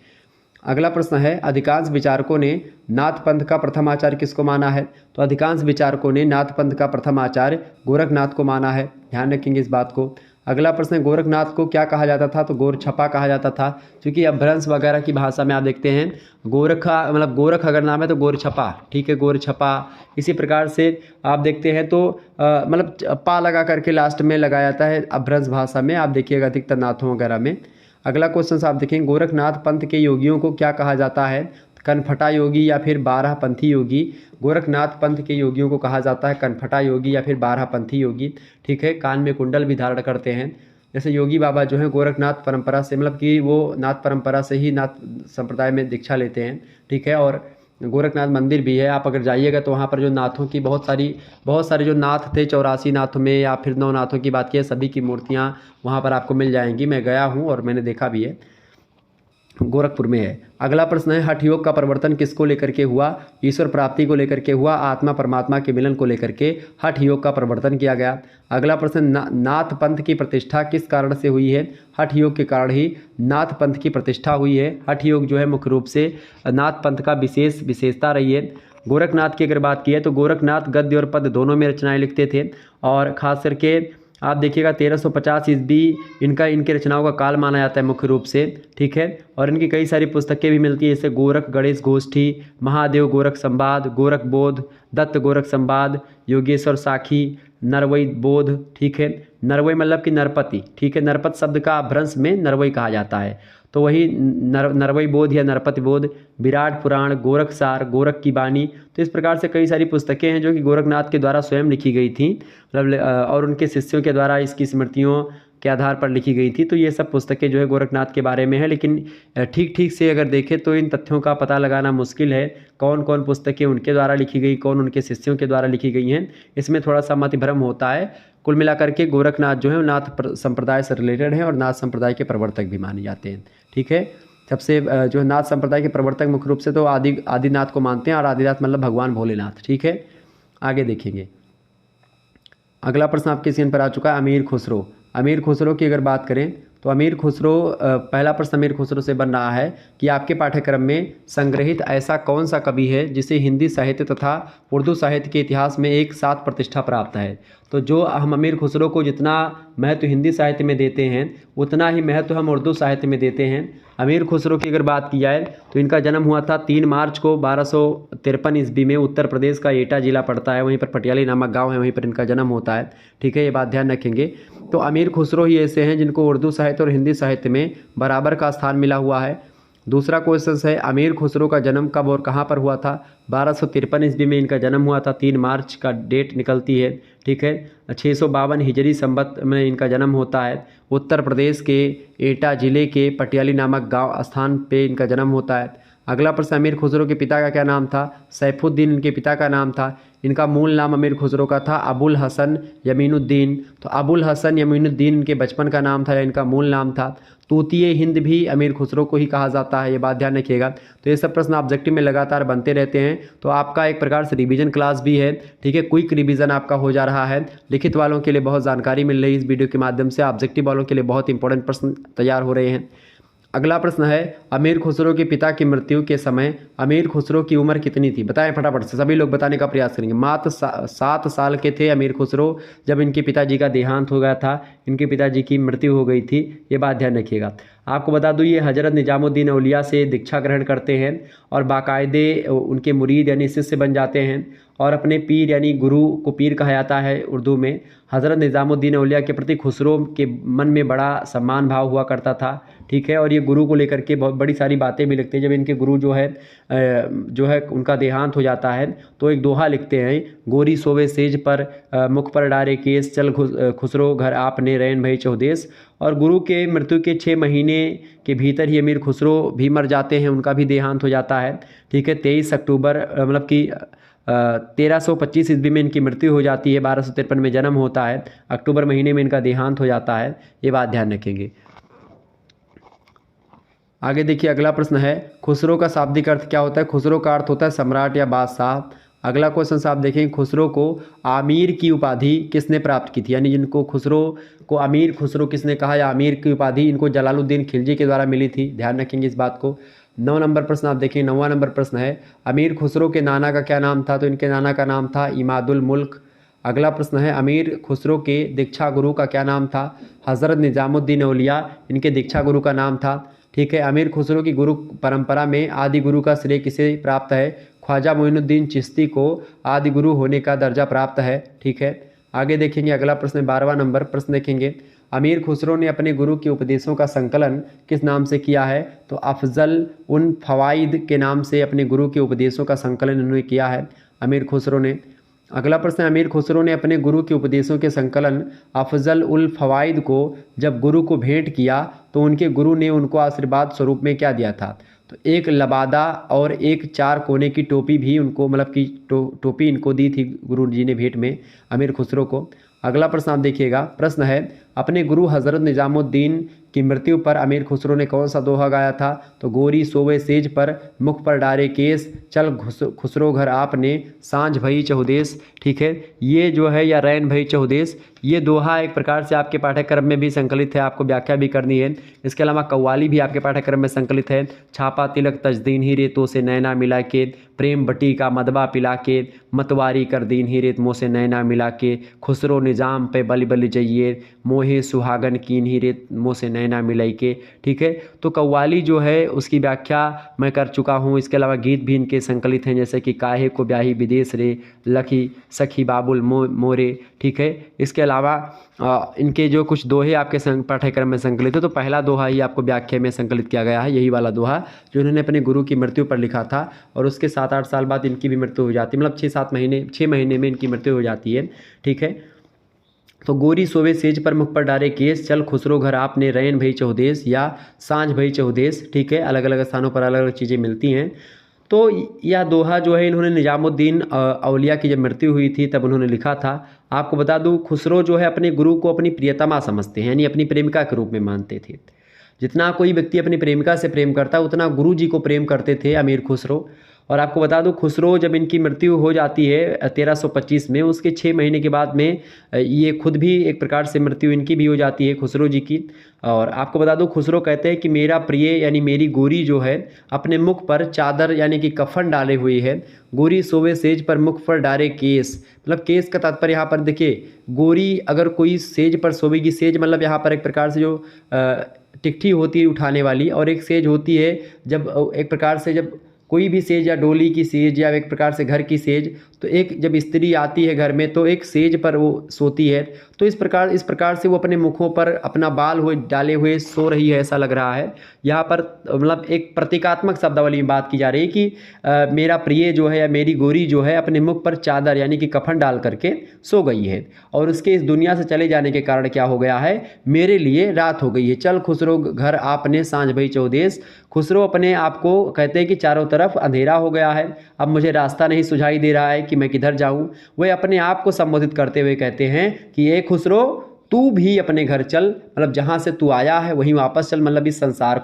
अगला प्रश्न है, अधिकांश विचारकों ने नाथ पंथ का प्रथम आचार्य किसको माना है? तो अधिकांश विचारकों ने नाथ पंथ का प्रथम आचार्य गोरखनाथ को माना है, ध्यान रखेंगे इस बात को। अगला प्रश्न है, गोरखनाथ को क्या कहा जाता था? तो गोरछपा कहा जाता था, क्योंकि अपभ्रंश वगैरह की भाषा में आप देखते हैं गोरखा, मतलब गोरख अगर नाम है तो गोरछपा, ठीक है, गोरछपा। इसी प्रकार से आप देखते हैं तो मतलब पा लगा करके लास्ट में लगाया जाता है अपभ्रंश भाषा में, आप देखिएगा अधिकतर नाथों वगैरह में। अगला क्वेश्चन आप देखेंगे, गोरखनाथ पंथ के योगियों को क्या कहा जाता है? कनफटा योगी या फिर 12 पंथी योगी। गोरखनाथ पंथ के योगियों को कहा जाता है कनफटा योगी या फिर 12 पंथी योगी, ठीक है। कान में कुंडल भी धारण करते हैं। जैसे योगी बाबा जो हैं गोरखनाथ परंपरा से, मतलब कि वो नाथ परंपरा से ही नाथ संप्रदाय में दीक्षा लेते हैं, ठीक है। और गोरखनाथ मंदिर भी है, आप अगर जाइएगा तो वहाँ पर जो नाथों की बहुत सारे जो नाथ थे 84 नाथों में, या फिर 9 नाथों की बात की, सभी की मूर्तियाँ वहाँ पर आपको मिल जाएंगी। मैं गया हूँ और मैंने देखा भी है, गोरखपुर में है। अगला प्रश्न है, हठ योग का प्रवर्तन किसको लेकर के हुआ? ईश्वर प्राप्ति को लेकर के हुआ, आत्मा परमात्मा के मिलन को लेकर के हठ योग का प्रवर्तन किया गया। अगला प्रश्न, नाथ पंथ की प्रतिष्ठा किस कारण से हुई है? हठ योग के कारण ही नाथ पंथ की प्रतिष्ठा हुई है। हठ योग जो है मुख्य रूप से नाथ पंथ का विशेषता रही है। गोरखनाथ की अगर बात की है तो गोरखनाथ गद्य और पद्य दोनों में रचनाएं लिखते थे, और खास करके आप देखिएगा 1350 ईस्वी इनके रचनाओं का काल माना जाता है मुख्य रूप से, ठीक है। और इनकी कई सारी पुस्तकें भी मिलती है, जैसे गोरख गणेश गोष्ठी, महादेव गोरख संवाद, गोरख बोध, दत्त गोरख संवाद, योगेश्वर साखी, नरवई बोध, ठीक है। नरवई मतलब कि नरपति, ठीक है, नरपत शब्द का भ्रंश में नरवई कहा जाता है, तो वही नरवई बोध या नरपति बोध, विराट पुराण, गोरखसार, गोरख की बानी। तो इस प्रकार से कई सारी पुस्तकें हैं जो कि गोरखनाथ के द्वारा स्वयं लिखी गई थी, मतलब और उनके शिष्यों के द्वारा इसकी स्मृतियों के आधार पर लिखी गई थी। तो ये सब पुस्तकें जो है गोरखनाथ के बारे में है, लेकिन ठीक से अगर देखें तो इन तथ्यों का पता लगाना मुश्किल है, कौन कौन पुस्तकें उनके द्वारा लिखी गई, कौन उनके शिष्यों के द्वारा लिखी गई हैं, इसमें थोड़ा सा मति भ्रम होता है। कुल मिलाकर के गोरखनाथ जो है नाथ संप्रदाय से रिलेटेड हैं और नाथ संप्रदाय के प्रवर्तक भी माने जाते हैं, ठीक है। सबसे जो है नाथ संप्रदाय के प्रवर्तक मुख्य रूप से तो आदिनाथ को मानते हैं, और आदिनाथ मतलब भगवान भोलेनाथ, ठीक है। आगे देखेंगे, अगला प्रश्न आपके स्क्रीन पर आ चुका है, अमीर खुसरो। अमीर खुसरो की अगर बात करें तो अमीर खुसरो, पहला प्रश्न अमीर खुसरो से बन रहा है कि आपके पाठ्यक्रम में संग्रहित ऐसा कौन सा कवि है जिसे हिंदी साहित्य तथा उर्दू साहित्य के इतिहास में एक साथ प्रतिष्ठा प्राप्त है? तो जो हम अमीर खुसरो को जितना महत्व हिंदी साहित्य में देते हैं उतना ही महत्व हम उर्दू साहित्य में देते हैं। अमीर खुसरो की अगर बात की जाए तो इनका जन्म हुआ था 3 मार्च को 1253 ईस्वी में। उत्तर प्रदेश का एटा जिला पड़ता है, वहीं पर पटियाली नामक गांव है, वहीं पर इनका जन्म होता है। ठीक है, ये बात ध्यान रखेंगे। तो अमीर खुसरो ही ऐसे हैं जिनको उर्दू साहित्य और हिंदी साहित्य में बराबर का स्थान मिला हुआ है। दूसरा क्वेश्चन है अमीर खुसरो का जन्म कब और कहाँ पर हुआ था। 1253 ईस्वी में इनका जन्म हुआ था, 3 मार्च का डेट निकलती है। ठीक है, 652 हिजरी संवत में इनका जन्म होता है। उत्तर प्रदेश के एटा जिले के पटियाली नामक गांव स्थान पे इनका जन्म होता है। अगला प्रश्न, अमीर खुसरो के पिता का क्या नाम था। सैफुद्दीन इनके पिता का नाम था। इनका मूल नाम अमीर खुसरो का था अबुल हसन यमीनुद्दीन। तो अबुल हसन यमीनुद्दीन इनके बचपन का नाम था या इनका मूल नाम था। तूतिए हिंद भी अमीर खुसरो को ही कहा जाता है, ये बात ध्यान रखिएगा। तो ये सब प्रश्न ऑब्जेक्टिव में लगातार बनते रहते हैं, तो आपका एक प्रकार से रिवीजन क्लास भी है। ठीक है, क्विक रिवीजन आपका हो जा रहा है। लिखित वालों के लिए बहुत जानकारी मिल रही है इस वीडियो के माध्यम से, ऑब्जेक्टिव वालों के लिए बहुत इंपॉर्टेंट प्रश्न तैयार हो रहे हैं। अगला प्रश्न है अमीर खुसरो के पिता की मृत्यु के समय अमीर खुसरो की उम्र कितनी थी। बताएं फटाफट से, सभी लोग बताने का प्रयास करेंगे। मात्र 7 साल के थे अमीर खुसरो जब इनके पिताजी का देहांत हो गया था, इनके पिताजी की मृत्यु हो गई थी, ये बात ध्यान रखिएगा। आपको बता दूं ये हज़रत निजामुद्दीन औलिया से दीक्षा ग्रहण करते हैं और बाकायदे उनके मुरीद यानी शिष्य बन जाते हैं और अपने पीर यानी गुरु को पीर कहा जाता है उर्दू में। हज़रत निजामुद्दीन औलिया के प्रति खुसरो के मन में बड़ा सम्मान भाव हुआ करता था। ठीक है, और ये गुरु को लेकर के बहुत बड़ी सारी बातें भी लिखते हैं। जब इनके गुरु जो है उनका देहांत हो जाता है तो एक दोहा लिखते हैं, गोरी सोवे सेज पर मुख पर डारे केस, चल खुसरो घर आपने रैन भई चौदेस। और गुरु के मृत्यु के 6 महीने के भीतर ही अमीर खुसरो भी मर जाते हैं, उनका भी देहांत हो जाता है। ठीक है, 23 अक्टूबर मतलब कि 1325 ईस्वी में इनकी मृत्यु हो जाती है। 1253 में जन्म होता है, अक्टूबर महीने में इनका देहांत हो जाता है, ये बात ध्यान रखेंगे। आगे देखिए अगला प्रश्न है खुसरो का शाब्दिक अर्थ क्या होता है। खुसरो का अर्थ होता है सम्राट या बादशाह। अगला क्वेश्चन से आप देखेंगे खुसरो को आमीर की उपाधि किसने प्राप्त की थी, यानी जिनको खुसरो को अमीर खुसरो किसने कहा या आमीर की उपाधि इनको जलालुद्दीन खिलजी के द्वारा मिली थी, ध्यान रखेंगे इस बात को। 9 नंबर प्रश्न आप देखें, 9वां नंबर प्रश्न है अमीर खुसरो के नाना का क्या नाम था। तो इनके नाना का नाम था इमादुल मुल्क। अगला प्रश्न है अमीर खुसरो के दीक्षा गुरु का क्या नाम था। हज़रत निजामुद्दीन औलिया इनके दीक्षा गुरु का नाम था। ठीक है, अमीर खुसरो की गुरु परंपरा में आदि गुरु का श्रेय किसे प्राप्त है। ख्वाजा मोइनुद्दीन चिश्ती को आदि गुरु होने का दर्जा प्राप्त है। ठीक है, आगे देखेंगे अगला प्रश्न 12वां नंबर प्रश्न देखेंगे अमीर खुसरो ने अपने गुरु के उपदेशों का संकलन किस नाम से किया है। तो अफजल उन फवाइद के नाम से अपने गुरु के उपदेशों का संकलन उन्होंने किया है अमीर खुसरो ने। अगला प्रश्न है अमीर खुसरो ने अपने गुरु के उपदेशों के संकलन अफजल उल फवाइद को जब गुरु को भेंट किया तो उनके गुरु ने उनको आशीर्वाद स्वरूप में क्या दिया था। तो एक लबादा और एक 4 कोने की टोपी भी उनको मतलब कि टोपी इनको दी थी गुरु जी ने भेंट में अमीर खुसरो को। अगला प्रश्न आप देखिएगा, प्रश्न है अपने गुरु हज़रत निजामुद्दीन की मृत्यु पर अमीर खुसरो ने कौन सा दोहा गाया था। तो गोरी सोवे सेज पर मुख पर डारे केस, चल खुसरो घर आपने सांझ भई चहुदेस। ठीक है, ये जो है या रैन भई चहुदेस, ये दोहा एक प्रकार से आपके पाठ्यक्रम में भी संकलित है, आपको व्याख्या भी करनी है। इसके अलावा कव्वाली भी आपके पाठ्यक्रम में संकलित है। छापा तिलक तजदीन ही रेतों से नैना मिला के, प्रेम बटी का मदबा पिला के, मतवारी कर दीन ही रेत मोह से नैना मिला के, खुसरो निजाम पे बलि बलि जइए, मोहे सुहागन कीन ही रेत मोह से नैना मिलाई के। ठीक है, तो कव्वाली जो है उसकी व्याख्या मैं कर चुका हूँ। इसके अलावा गीत भी इनके संकलित हैं, जैसे कि काहे को ब्याही विदेश रे, लखी सखी बाबुल मोरे। ठीक है, इसके अलावा इनके जो कुछ दोहे आपके पाठ्यक्रम में संकलित है, तो पहला दोहा ही आपको व्याख्या में संकलित किया गया है, यही वाला दोहा जो इन्होंने अपने गुरु की मृत्यु पर लिखा था। और उसके 7-8 साल बाद इनकी भी मृत्यु हो जाती है, मतलब 6 महीने में इनकी मृत्यु हो जाती है। ठीक है, तो गोरी सोवे सेज पर मुख पर डारे केस, चल खुसरो घर आपने रैन भई चौदेस या सांझ भई चौदेस। ठीक है, अलग अलग स्थानों पर अलग अलग चीज़ें मिलती हैं। तो यह दोहा जो है इन्होंने निजामुद्दीन औलिया की जब मृत्यु हुई थी तब उन्होंने लिखा था। आपको बता दूं खुसरो जो है अपने गुरु को अपनी प्रियतमा समझते हैं, यानी अपनी प्रेमिका के रूप में मानते थे। जितना कोई व्यक्ति अपनी प्रेमिका से प्रेम करता है उतना गुरु जी को प्रेम करते थे अमीर खुसरो। और आपको बता दूं खुसरो जब इनकी मृत्यु हो जाती है 1325 में, उसके 6 महीने के बाद में ये खुद भी एक प्रकार से मृत्यु इनकी भी हो जाती है खुसरो जी की। और आपको बता दूं खुसरो कहते हैं कि मेरा प्रिय यानी मेरी गोरी जो है अपने मुख पर चादर यानी कि कफन डाले हुई है, गोरी सोवे सेज पर मुख पर डारे केस। मतलब केस का तात्पर्य यहाँ पर देखिए, गोरी अगर कोई सेज पर सोवेगी, सेज मतलब यहाँ पर एक प्रकार से जो टिकठी होती है उठाने वाली, और एक सेज होती है जब एक प्रकार से जब कोई भी सेज या डोली की सेज या एक प्रकार से घर की सेज, तो एक जब स्त्री आती है घर में तो एक सेज पर वो सोती है। तो इस प्रकार से वो अपने मुखों पर अपना बाल हुए डाले हुए सो रही है, ऐसा लग रहा है। यहाँ पर मतलब एक प्रतीकात्मक शब्दावली में बात की जा रही है कि मेरा प्रिय जो है या मेरी गोरी जो है अपने मुख पर चादर यानी कि कफन डाल करके सो गई है, और उसके इस दुनिया से चले जाने के कारण क्या हो गया है, मेरे लिए रात हो गई है। चल खुसरो घर आपने सांझ भई चौदेस। खुसरो अपने आप को कहते हैं कि चारों तरफ अंधेरा हो गया है, अब मुझे रास्ता नहीं सुझाई दे रहा है कि मैं किधर जाऊं। वह अपने आप को संबोधित करते हुए कहते हैं कि ए खुसरो तू भी अपने घर चल, मतलब जहाँ से तू आया है वहीं वापस चल, मतलब इस संसार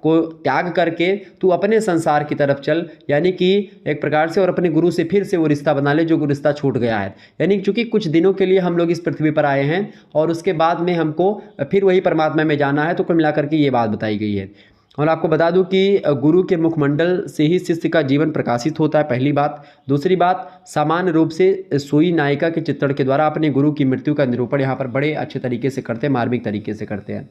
को त्याग करके तू अपने संसार की तरफ चल, यानी कि एक प्रकार से, और अपने गुरु से फिर से वो रिश्ता बना ले जो रिश्ता छूट गया है। यानी चूंकि कुछ दिनों के लिए हम लोग इस पृथ्वी पर आए हैं और उसके बाद में हमको फिर वही परमात्मा में जाना है, तो कुल मिलाकर के ये बात बताई गई है। और आपको बता दूं कि गुरु के मुखमंडल से ही शिष्य का जीवन प्रकाशित होता है, पहली बात। दूसरी बात, सामान्य रूप से सुई नायिका के चित्रण के द्वारा अपने गुरु की मृत्यु का निरूपण यहाँ पर बड़े अच्छे तरीके से करते हैं, मार्मिक तरीके से करते हैं।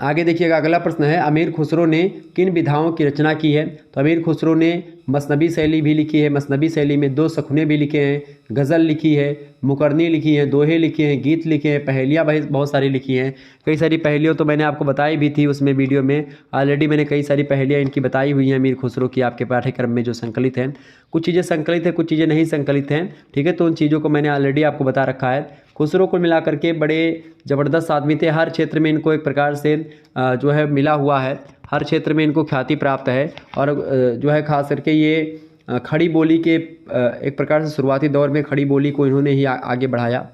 आगे देखिएगा, अगला प्रश्न है अमीर खुसरो ने किन विधाओं की रचना की है। तो अमीर खुसरो ने मसनबी शैली भी लिखी है, मसनबी शैली में 2 सखुने भी लिखे हैं, गज़ल लिखी है, मुकरनी लिखी है, दोहे लिखे हैं, गीत लिखे हैं, पहेलियाँ बहुत सारी लिखी हैं। कई सारी पहेलियाँ तो मैंने आपको बताई भी थी उसमें वीडियो में, ऑलरेडी मैंने कई सारी पहेलियाँ इनकी बताई हुई हैं अमीर खुसरो की, आपके पाठ्यक्रम में जो संकलित हैं। कुछ चीज़ें संकलित हैं, कुछ चीज़ें नहीं संकलित हैं, ठीक है। तो उन चीज़ों को मैंने ऑलरेडी आपको बता रखा है। खुसरो को मिलाकर के बड़े ज़बरदस्त आदमी थे, हर क्षेत्र में इनको एक प्रकार से जो है मिला हुआ है, हर क्षेत्र में इनको ख्याति प्राप्त है। और जो है खास करके ये खड़ी बोली के एक प्रकार से शुरुआती दौर में खड़ी बोली को इन्होंने ही आगे बढ़ाया।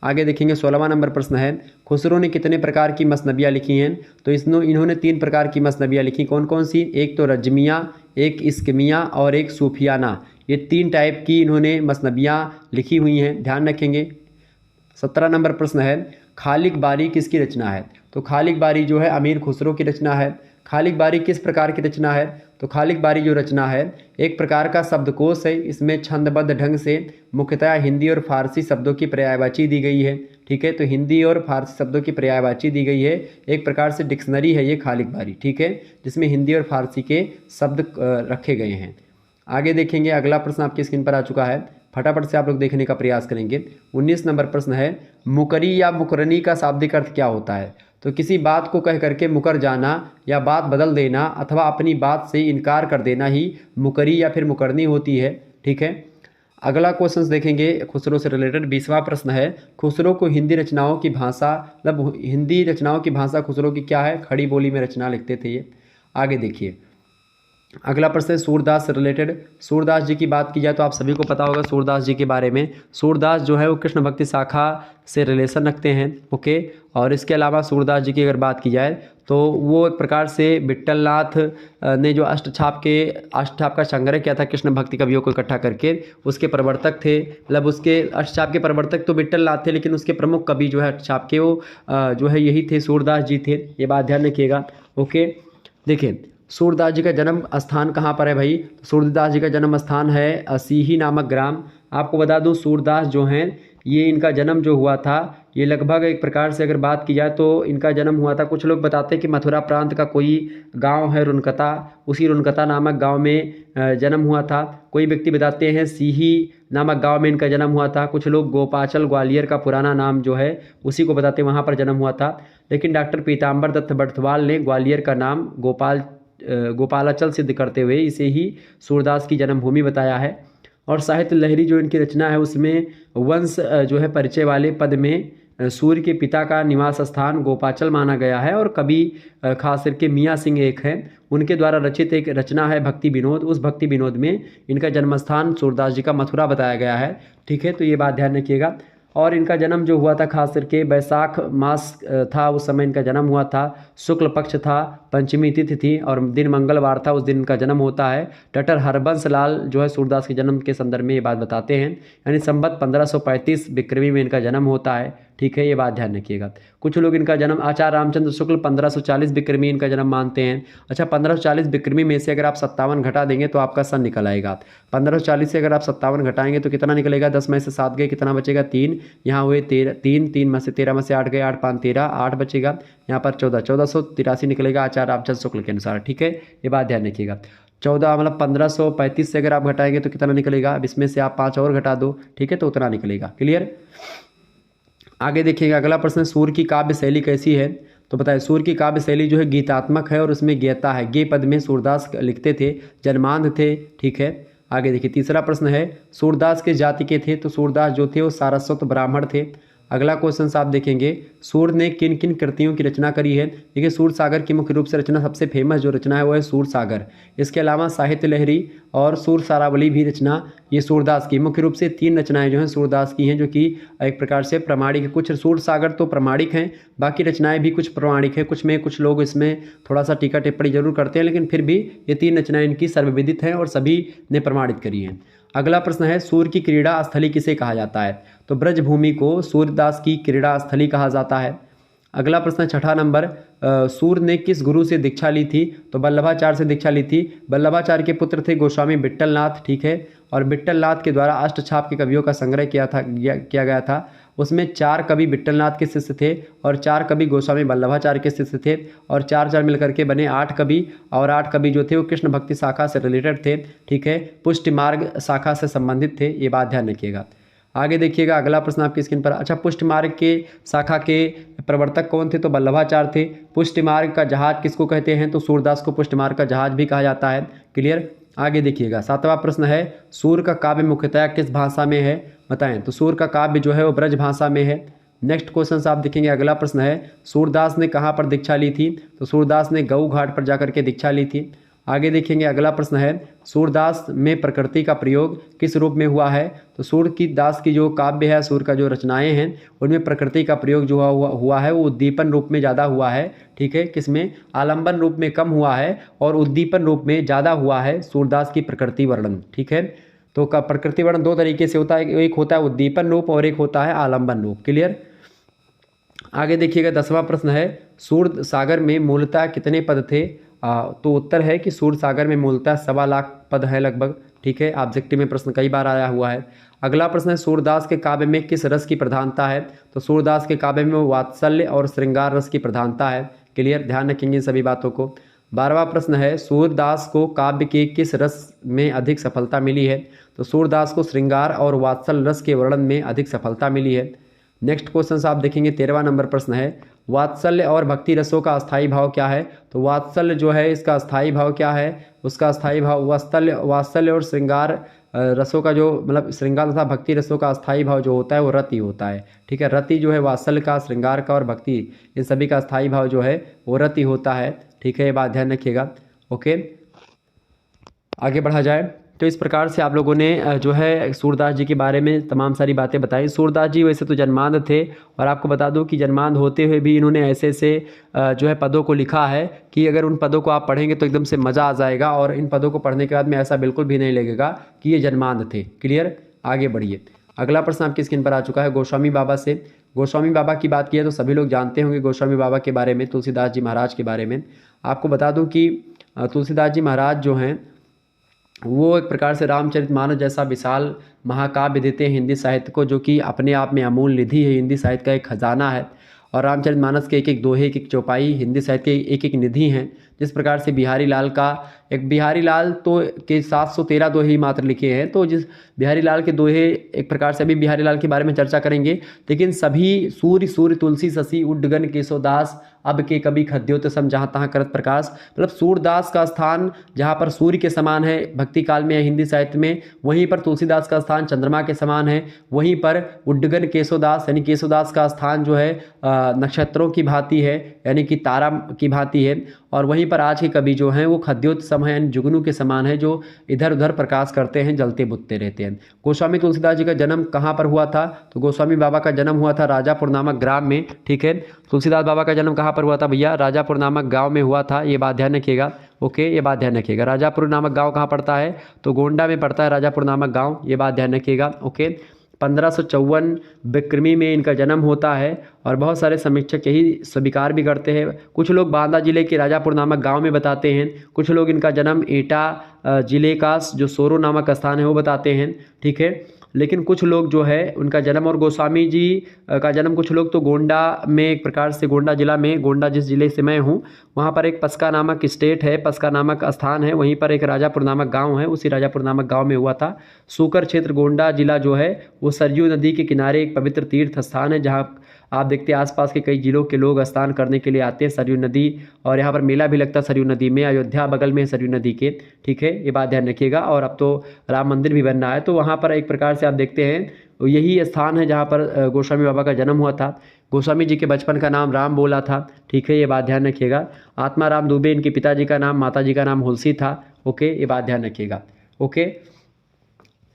आगे देखेंगे 16वां नंबर प्रश्न है खुसरो ने कितने प्रकार की मसनबियाँ लिखी हैं। तो इन्होंने 3 प्रकार की मसनबियाँ लिखी, कौन कौन सी, एक तो रजमिया, एक इस्कमिया और एक सूफियाना। ये 3 टाइप की इन्होंने मसनबियाँ लिखी हुई हैं, ध्यान रखेंगे। 17 नंबर प्रश्न है खालिक बारी किसकी रचना है। तो खालिक बारी जो है अमीर खुसरो की रचना है। खालिक बारी किस प्रकार की रचना है। तो खालिक बारी जो रचना है एक प्रकार का शब्दकोश है, इसमें छंदबद्ध ढंग से मुख्यतः हिंदी और फारसी शब्दों की पर्यायवाची दी गई है, ठीक है। तो हिंदी और फारसी शब्दों की पर्यायवाची दी गई है, एक प्रकार से डिक्शनरी है ये खालिक बारी, ठीक है, जिसमें हिंदी और फारसी के शब्द रखे गए हैं। आगे देखेंगे, अगला प्रश्न आपकी स्क्रीन पर आ चुका है, फटाफट से आप लोग देखने का प्रयास करेंगे। 19 नंबर प्रश्न है मुकरी या मुकरनी का शाब्दिक अर्थ क्या होता है। तो किसी बात को कह करके मुकर जाना या बात बदल देना अथवा अपनी बात से इनकार कर देना ही मुकरी या फिर मुकरनी होती है, ठीक है। अगला क्वेश्चन देखेंगे खुसरो से रिलेटेड, 20वां प्रश्न है खुसरो को हिंदी रचनाओं की भाषा, मतलब हिंदी रचनाओं की भाषा खुसरो की क्या है, खड़ी बोली में रचना लिखते थे ये। आगे देखिए, अगला प्रश्न है सूरदास से रिलेटेड। सूरदास जी की बात की जाए तो आप सभी को पता होगा सूरदास जी के बारे में। सूरदास जो है वो कृष्ण भक्ति शाखा से रिलेशन रखते हैं, ओके। और इसके अलावा सूरदास जी की अगर बात की जाए तो वो एक प्रकार से विट्ठलनाथ ने जो अष्टछाप का संग्रह किया था कृष्ण भक्ति कवियों को इकट्ठा करके, उसके प्रवर्तक थे। मतलब उसके अष्टछाप के प्रवर्तक तो विट्ठलनाथ थे, लेकिन उसके प्रमुख कवि जो है अष्टछाप के वो जो है यही थे, सूरदास जी थे, ये बात ध्यान रखिएगा, ओके। देखिए सूरदास जी का जन्म स्थान कहाँ पर है भाई। सूरदास जी का जन्म स्थान है सीही नामक ग्राम। आपको बता दूं सूरदास जो हैं ये इनका जन्म जो हुआ था ये लगभग एक प्रकार से अगर बात की जाए तो इनका जन्म हुआ था, कुछ लोग बताते हैं कि मथुरा प्रांत का कोई गांव है रुनकता, उसी रुनकता नामक गांव में जन्म हुआ था। कोई व्यक्ति बताते हैं सीही नामक गांव में इनका जन्म हुआ था। कुछ लोग गोपाचल ग्वालियर का पुराना नाम जो है उसी को बताते हैं, वहाँ पर जन्म हुआ था। लेकिन डॉक्टर पीताम्बर दत्त बर्थवाल ने ग्वालियर का नाम गोपालाचल सिद्ध करते हुए इसे ही सूरदास की जन्मभूमि बताया है। और साहित्य लहरी जो इनकी रचना है उसमें वंश जो है परिचय वाले पद में सूर्य के पिता का निवास स्थान गोपाचल माना गया है। और कवि खास करके मियाँ सिंह एक हैं, उनके द्वारा रचित एक रचना है भक्ति विनोद, उस भक्ति विनोद में इनका जन्मस्थान सूरदास जी का मथुरा बताया गया है, ठीक है। तो ये बात ध्यान रखिएगा। और इनका जन्म जो हुआ था खास करके वैशाख मास था, उस समय इनका जन्म हुआ था। शुक्ल पक्ष था, पंचमी तिथि थी और दिन मंगलवार था, उस दिन इनका जन्म होता है। डॉक्टर हरबंस लाल जो है सूरदास के जन्म के संदर्भ में ये बात बताते हैं, यानी संवत 1535 विक्रमी में इनका जन्म होता है। ठीक है, ये बात ध्यान रखिएगा। कुछ लोग इनका जन्म आचार्य रामचंद्र शुक्ल 1540 विक्रमी इनका जन्म मानते हैं। अच्छा, 1540 विक्रमी में से अगर आप 57 घटा देंगे तो आपका सन निकल आएगा। 1540 से अगर आप 57 घटाएंगे तो कितना निकलेगा? 10 में से 7 गए, कितना बचेगा? 3। यहाँ हुए 3 में से 13 में से 8 गए, 8 5 13, 8 बचेगा। यहाँ पर 1483 निकलेगा आचार्य रामचंद्र शुक्ल के अनुसार। ठीक है, ये बात ध्यान रखिएगा। 14 मतलब 1535 से अगर आप घटाएंगे तो कितना निकलेगा? अब इसमें से आप 5 और घटा दो, ठीक है, तो उतना निकलेगा। क्लियर? आगे देखिएगा, अगला प्रश्न, सूर्य की काव्य शैली कैसी है? तो बताइए, सूर्य की काव्य शैली जो है गीतात्मक है और उसमें गीता है। गे पद में सूरदास लिखते थे, जन्मांध थे। ठीक है, आगे देखिए, तीसरा प्रश्न है, सूरदास किस जाति के थे? तो सूरदास जो थे वो सारस्वत ब्राह्मण थे। अगला क्वेश्चन आप देखेंगे, सूर्य ने किन किन कृतियों की रचना करी है? देखिए, सूर सागर की मुख्य रूप से रचना, सबसे फेमस जो रचना है वो है सूर सागर। इसके अलावा साहित्य लहरी और सूर सारावली भी रचना ये सूरदास की, मुख्य रूप से 3 रचनाएं जो हैं सूरदास की हैं, जो कि एक प्रकार से प्रमाणिक है। कुछ सूर सागर तो प्रमाणिक हैं, बाकी रचनाएं भी कुछ प्रमाणिक है। कुछ में कुछ लोग इसमें थोड़ा सा टीका टिप्पणी जरूर करते हैं, लेकिन फिर भी ये 3 रचनाएं इनकी सर्वविदित हैं और सभी ने प्रमाणित करी हैं। अगला प्रश्न है, सूर्य की क्रीड़ा स्थली किसे कहा जाता है? तो ब्रजभूमि को सूर्यदास की क्रीड़ा स्थली कहा जाता है। अगला प्रश्न, छठा नंबर, सूर्य ने किस गुरु से दीक्षा ली थी? तो वल्लभाचार्य से दीक्षा ली थी। वल्लभाचार्य के पुत्र थे गोस्वामी विट्ठलनाथ। ठीक है, और विट्ठलनाथ के द्वारा अष्टछाप के कवियों का संग्रह किया गया था। उसमें 4 कवि विट्ठलनाथ के शिष्य थे और 4 कवि गोस्वामी वल्लभाचार्य के शिष्य थे, और 4 मिलकर के बने 8 कवि, और 8 कवि जो थे वो कृष्ण भक्ति शाखा से रिलेटेड थे। ठीक है, पुष्टि मार्ग शाखा से संबंधित थे, ये बात ध्यान रखिएगा। आगे देखिएगा, अगला प्रश्न आपकी स्क्रीन पर। अच्छा, पुष्टि मार्ग के शाखा के प्रवर्तक कौन थे? तो वल्लभाचार्य थे। पुष्टि मार्ग का जहाज किसको कहते हैं? तो सूरदास को पुष्टि मार्ग का जहाज भी कहा जाता है। क्लियर? आगे देखिएगा, 7वां प्रश्न है, सूर्य का काव्य मुख्यतः किस भाषा में है? बताएं। तो सूर्य का काव्य जो है वो ब्रज भाषा में है। नेक्स्ट क्वेश्चन आप देखेंगे, अगला प्रश्न है, सूरदास ने कहाँ पर दीक्षा ली थी? तो सूरदास ने गऊ घाट पर जाकर के दीक्षा ली थी। आगे देखेंगे, अगला प्रश्न है, सूरदास में प्रकृति का प्रयोग किस रूप में हुआ है? तो सूरदास की जो काव्य है, सूर्य का जो रचनाएं हैं, उनमें प्रकृति का प्रयोग जो हुआ है वो उद्दीपन रूप में ज़्यादा हुआ है। ठीक है, किसमें? आलंबन रूप में कम हुआ है और उद्दीपन रूप में ज़्यादा हुआ है सूरदास की प्रकृति वर्णन। ठीक है, तो का प्रकृति वर्णन 2 तरीके से होता है, एक होता है उद्दीपन रूप और एक होता है आलंबन रूप। क्लियर? आगे देखिएगा, 10वां प्रश्न है, सूर सागर में मूलतः कितने पद थे? तो उत्तर है कि सूर सागर में मूलतः 1.25 लाख पद है लगभग। ठीक है, ऑब्जेक्टिव में प्रश्न कई बार आया हुआ है। अगला प्रश्न है, सूरदास के काव्य में किस रस की प्रधानता है? तो सूरदास के काव्य में वात्सल्य और श्रृंगार रस की प्रधानता है। क्लियर? ध्यान रखेंगे इन सभी बातों को। 12वां प्रश्न है, सूरदास को काव्य के किस रस में अधिक सफलता मिली है? तो सूरदास को श्रृंगार और वात्सल्य रस के वर्णन में अधिक सफलता मिली है। नेक्स्ट क्वेश्चन आप देखेंगे, 13वां नंबर प्रश्न है, वात्सल्य और भक्ति रसों का अस्थायी भाव क्या है? तो वात्सल्य जो है इसका अस्थायी भाव क्या है? उसका अस्थायी भाव वात्सल्य और श्रृंगार रसों का जो मतलब श्रृंगार तथा भक्ति रसों का अस्थायी भाव जो होता है वो रति होता है। ठीक है, रति जो है वात्सल्य का, श्रृंगार का और भक्ति, इन सभी का अस्थायी भाव जो है वो रति होता है। ठीक है, ये बात ध्यान रखिएगा। ओके, आगे बढ़ा जाए। तो इस प्रकार से आप लोगों ने जो है सूरदास जी के बारे में तमाम सारी बातें बताई। सूरदास जी वैसे तो जन्मांध थे, और आपको बता दूं कि जन्मांध होते हुए भी इन्होंने ऐसे जो है पदों को लिखा है कि अगर उन पदों को आप पढ़ेंगे तो एकदम से मज़ा आ जाएगा, और इन पदों को पढ़ने के बाद में ऐसा बिल्कुल भी नहीं लगेगा कि ये जन्मांध थे। क्लियर? आगे बढ़िए। अगला प्रश्न आपकी स्क्रीन पर आ चुका है, गोस्वामी बाबा से। गोस्वामी बाबा की बात की है तो सभी लोग जानते होंगे गोस्वामी बाबा के बारे में, तुलसीदास जी महाराज के बारे में। आपको बता दूँ कि तुलसीदास जी महाराज जो हैं वो एक प्रकार से रामचरितमानस जैसा विशाल महाकाव्य देते हैं हिंदी साहित्य को, जो कि अपने आप में अमूल्य निधि है, हिंदी साहित्य का एक खजाना है। और रामचरितमानस के एक एक दोहे, एक एक चौपाई हिंदी साहित्य के एक एक निधि हैं। जिस प्रकार से बिहारी लाल तो के 713 दोहे ही मात्र लिखे हैं, तो जिस बिहारी लाल के दोहे, एक प्रकार से अभी बिहारी लाल के बारे में चर्चा करेंगे, लेकिन सभी सूर्य सूर्य तुलसी शशि उड्डगन केशोदास अब के कभी खद्योत सम जहाँ तहाँ करत प्रकाश, मतलब सूरदास का स्थान जहाँ पर सूर्य के समान है भक्ति काल में हिंदी साहित्य में, वहीं पर तुलसीदास का स्थान चंद्रमा के समान है। वहीं पर उड्डगन केशोदास यानी केशोदास का स्थान जो है नक्षत्रों की भांति है, यानी कि तारा की भांति है। और वहीं पर आज के कवि जो हैं वो खद्योत सम है, यानी जुगनू के समान है, जो इधर उधर प्रकाश करते हैं, जलते बुझते रहते हैं। गोस्वामी तुलसीदास जी का जन्म कहाँ पर हुआ था? तो गोस्वामी बाबा का जन्म हुआ था राजापुर नामक ग्राम में। ठीक है, तुलसीदास बाबा का जन्म कहाँ पर हुआ था भैया? राजापुर नामक गाँव में हुआ था। ये बात ध्यान रखिएगा। ओके, ये बात ध्यान रखिएगा। राजापुर नामक गाँव कहाँ पड़ता है? तो गोंडा में पड़ता है राजापुर नामक गाँव। ये बात ध्यान रखिएगा। ओके, 1554 बिक्रमी में इनका जन्म होता है और बहुत सारे समीक्षक यही स्वीकार भी करते हैं। कुछ लोग बांदा जिले के राजापुर नामक गांव में बताते हैं, कुछ लोग इनका जन्म एटा जिले का जो सोरो नामक स्थान है वो बताते हैं। ठीक है, लेकिन कुछ लोग जो है उनका जन्म, और गोस्वामी जी का जन्म कुछ लोग तो गोंडा में, एक प्रकार से गोंडा जिला में, गोंडा जिस जिले से मैं हूँ वहाँ पर एक पस्का नामक स्टेट है, पस्का नामक स्थान है, वहीं पर एक राजापुर नामक गांव है, उसी राजापुर नामक गांव में हुआ था। सूकर क्षेत्र गोंडा जिला जो है वो सरयू नदी के किनारे एक पवित्र तीर्थ स्थान है, जहाँ आप देखते हैं आसपास के कई जिलों के लोग स्नान करने के लिए आते हैं सरयू नदी, और यहाँ पर मेला भी लगता है सरयू नदी में। अयोध्या बगल में है सरयू नदी के। ठीक है, ये बात ध्यान रखिएगा। और अब तो राम मंदिर भी बन रहा है, तो वहाँ पर एक प्रकार से आप देखते हैं यही स्थान है जहाँ पर गोस्वामी बाबा का जन्म हुआ था। गोस्वामी जी के बचपन का नाम राम बोला था। ठीक है, ये बात ध्यान रखिएगा। आत्माराम दुबे इनके पिताजी का नाम, माताजी का नाम हुलसी था। ओके, ये बात ध्यान रखिएगा। ओके,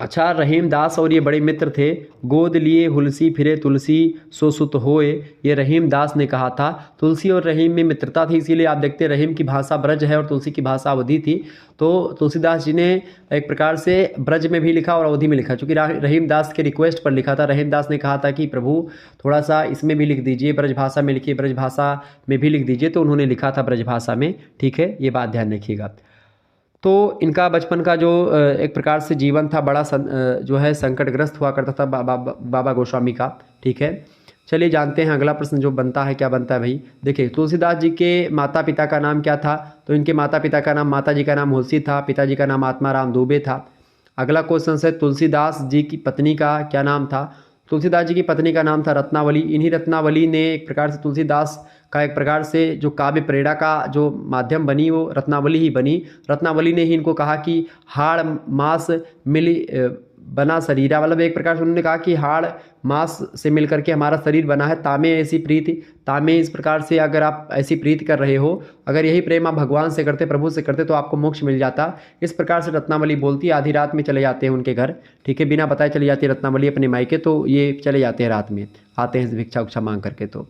अच्छा, रहीम दास और ये बड़े मित्र थे। गोद लिए हुलसी फिरे तुलसी सो सुत होए, ये रहीम दास ने कहा था। तुलसी और रहीम में मित्रता थी, इसीलिए आप देखते हैं रहीम की भाषा ब्रज है और तुलसी की भाषा अवधी थी। तो तुलसीदास जी ने एक प्रकार से ब्रज में भी लिखा और अवधी में लिखा, चूँकि रहीम दास के रिक्वेस्ट पर लिखा था। रहीम दास ने कहा था कि प्रभु थोड़ा सा इसमें भी लिख दीजिए, ब्रज भाषा में लिखिए, ब्रज भाषा में भी लिख दीजिए, तो उन्होंने लिखा था ब्रज भाषा में। ठीक है, ये बात ध्यान रखिएगा। तो इनका बचपन का जो एक प्रकार से जीवन था बड़ा जो है संकटग्रस्त हुआ करता था बाबा गोस्वामी का। ठीक है, चलिए जानते हैं अगला प्रश्न जो बनता है, क्या बनता है भाई। देखिए, तुलसीदास जी के माता पिता का नाम क्या था? तो इनके माता पिता का नाम, माता जी का नाम हुलसी था, पिताजी का नाम आत्माराम दुबे था। अगला क्वेश्चन है तुलसीदास जी की पत्नी का क्या नाम था? तुलसीदास जी की पत्नी का नाम था रत्नावली। इन्हीं रत्नावली ने एक प्रकार से तुलसीदास का एक प्रकार से जो काव्य प्रेरणा का जो माध्यम बनी वो रत्नावली ही बनी। रत्नावली ने ही इनको कहा कि हाड़ मास मिली बना शरीरा, मतलब एक प्रकार से उन्होंने कहा कि हाड़ मास से मिल करके हमारा शरीर बना है, तामे ऐसी प्रीति, तामे इस प्रकार से अगर आप ऐसी प्रीति कर रहे हो, अगर यही प्रेम आप भगवान से करते, प्रभु से करते, तो आपको मोक्ष मिल जाता। इस प्रकार से रत्नावली बोलती है। आधी रात में चले जाते हैं उनके घर। ठीक है, बिना बताए चली जाती है रत्नावली अपने मायके, तो ये चले जाते हैं रात में, आते हैं भिक्षा उक्षा मांग करके। तो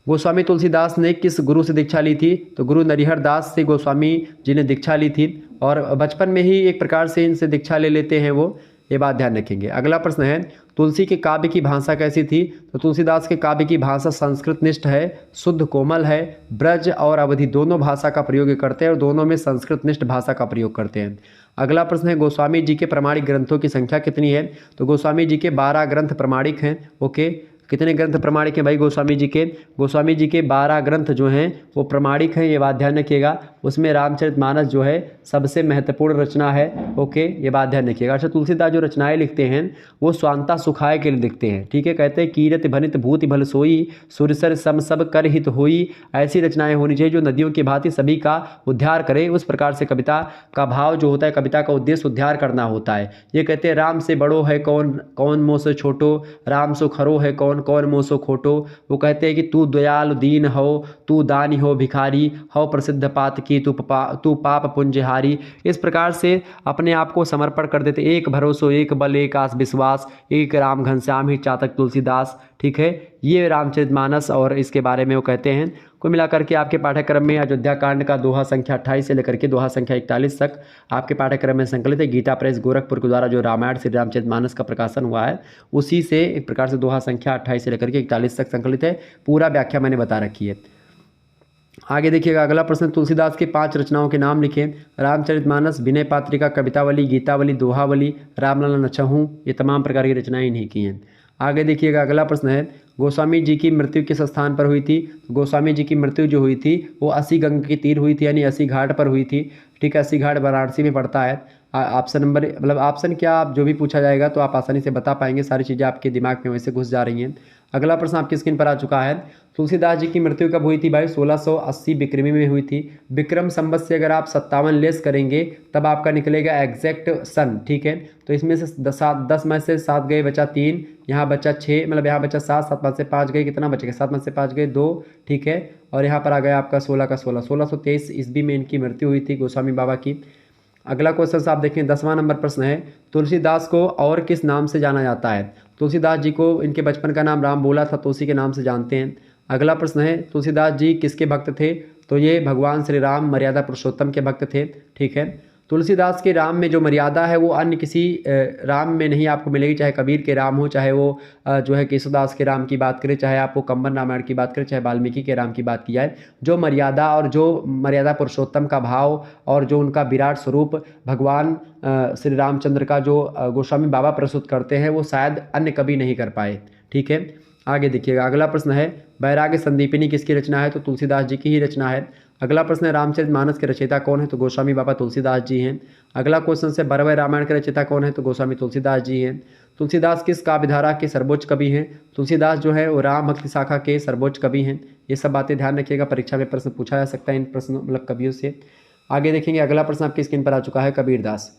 गोस्वामी तुलसीदास ने किस गुरु से दीक्षा ली थी? तो गुरु नरिहर दास से गोस्वामी जी ने दीक्षा ली थी, और बचपन में ही एक प्रकार से इनसे दीक्षा ले लेते हैं वो, ये बात ध्यान रखेंगे। अगला प्रश्न है तुलसी के काव्य की भाषा कैसी थी? तो तुलसीदास के काव्य की भाषा संस्कृत निष्ठ है, शुद्ध कोमल है, ब्रज और अवधी दोनों भाषा का प्रयोग करते हैं और दोनों में संस्कृत निष्ठ भाषा का प्रयोग करते हैं। अगला प्रश्न है गोस्वामी जी के प्रमाणिक ग्रंथों की संख्या कितनी है? तो गोस्वामी जी के 12 ग्रंथ प्रमाणिक हैं। ओके, कितने ग्रंथ प्रमाणिक हैं भाई गोस्वामी जी के? गोस्वामी जी के 12 ग्रंथ जो हैं वो प्रमाणिक हैं, ये बात ध्यान रखिएगा। उसमें रामचरितमानस जो है सबसे महत्वपूर्ण रचना है। ओके, ये बात ध्यान रखिएगा। अच्छा, तुलसीदास जो रचनाएं लिखते हैं वो स्वांता सुखाय के लिए लिखते हैं। ठीक है, कहते हैं कीरत भनित भूति भल सोई, सुरसर सम सब कर हित होई। ऐसी रचनाएं होनी चाहिए जो नदियों की भांति सभी का उद्धार करे। उस प्रकार से कविता का भाव जो होता है, कविता का उद्देश्य उद्धार करना होता है। ये कहते हैं राम से बड़ो है कौन, कौन मोह से छोटो, राम सो खरो है कौन, कौन मोह सो खोटो। वो कहते हैं कि तू दयालु दीन हो, तू दानी हो भिखारी, हो प्रसिद्ध पात की तू पाप पुंजहारी। इस प्रकार से अपने आप को समर्पण कर देते। एक भरोसो एक बल एक आस विश्वास, एक राम घनश्याम ही चातक तुलसीदास। ठीक है, ये रामचरितमानस और इसके बारे में वो कहते हैं। कुल मिलाकर के आपके पाठ्यक्रम में अयोध्या कांड का दोहा संख्या 28 से लेकर के दोहा संख्या 41 तक आपके पाठ्यक्रम में संकलित है। गीता प्रेस गोरखपुर के द्वारा जो रामायण श्री रामचरितमानस का प्रकाशन हुआ है उसी से एक प्रकार से दोहा संख्या 28 से लेकर के 41 तक संकलित है। पूरा व्याख्या मैंने बता रखी है। आगे देखिएगा अगला प्रश्न, तुलसीदास के 5 रचनाओं के नाम लिखें। रामचरितमानस, विनय पात्रिका, कवितावली, गीतावली, दोहावली, रामलला नछहू, ये तमाम प्रकार की रचनाएं इन्हीं की हैं। आगे देखिएगा अगला प्रश्न है गोस्वामी जी की मृत्यु किस स्थान पर हुई थी? गोस्वामी जी की मृत्यु जो हुई थी वो 80 गंगा के तीर हुई थी, यानी 80 घाट पर हुई थी। ठीक है, 80 घाट वाराणसी में पड़ता है। ऑप्शन नंबर मतलब ऑप्शन क्या, आप जो भी पूछा जाएगा तो आप आसानी से बता पाएंगे, सारी चीज़ें आपके दिमाग में वैसे घुस जा रही हैं। अगला प्रश्न आपकी स्क्रीन पर आ चुका है। तुलसीदास जी की मृत्यु कब हुई थी भाई? 1680 बिक्रमी में हुई थी। विक्रम संवत से अगर आप 57 लेस करेंगे तब आपका निकलेगा एग्जैक्ट सन। ठीक है, तो इसमें से 10 में से 7 गए, बचा 3, यहाँ बचा 6, मतलब यहाँ बचा 7, 7 में से 5 गए, कितना बचेगा? 7 में से 5 गए 2। ठीक है, और यहाँ पर आ गया आपका 16 का 1623 ईस्वी में इनकी मृत्यु हुई थी गोस्वामी बाबा की। अगला क्वेश्चन आप देखें 10वां नंबर प्रश्न है, तुलसीदास को और किस नाम से जाना जाता है? तुलसीदास जी को इनके बचपन का नाम राम बोला था तो उसी के नाम से जानते हैं। अगला प्रश्न है, तुलसीदास जी किसके भक्त थे? तो ये भगवान श्री राम मर्यादा पुरुषोत्तम के भक्त थे। ठीक है, तुलसीदास के राम में जो मर्यादा है वो अन्य किसी राम में नहीं आपको मिलेगी, चाहे कबीर के राम हो, चाहे वो जो है केशवदास के राम की बात करें, चाहे आपको कंबर रामायण की बात करें, चाहे वाल्मीकि के राम की बात की जाए। जो मर्यादा और जो मर्यादा पुरुषोत्तम का भाव और जो उनका विराट स्वरूप भगवान श्री रामचंद्र का जो गोस्वामी बाबा प्रस्तुत करते हैं वो शायद अन्य कभी नहीं कर पाए। ठीक है, आगे देखिएगा। अगला प्रश्न है, बैराग्य संदीपिनी किसकी रचना है? तो तुलसीदास जी की ही रचना है। अगला प्रश्न है, रामचरितमानस के रचयिता कौन है? तो गोस्वामी बाबा तुलसीदास जी हैं। अगला क्वेश्चन से, बरवय रामायण के रचयिता कौन है? तो गोस्वामी तुलसीदास जी हैं। तुलसीदास किस काव्यधारा के सर्वोच्च कवि हैं? तुलसीदास जो है वो राम भक्ति शाखा के सर्वोच्च कवि हैं। ये सब बातें ध्यान रखिएगा, परीक्षा में प्रश्न पूछा जा सकता है इन प्रश्न मतलब कवियों से। आगे देखेंगे, अगला प्रश्न आपकी स्क्रीन पर आ चुका है, कबीरदास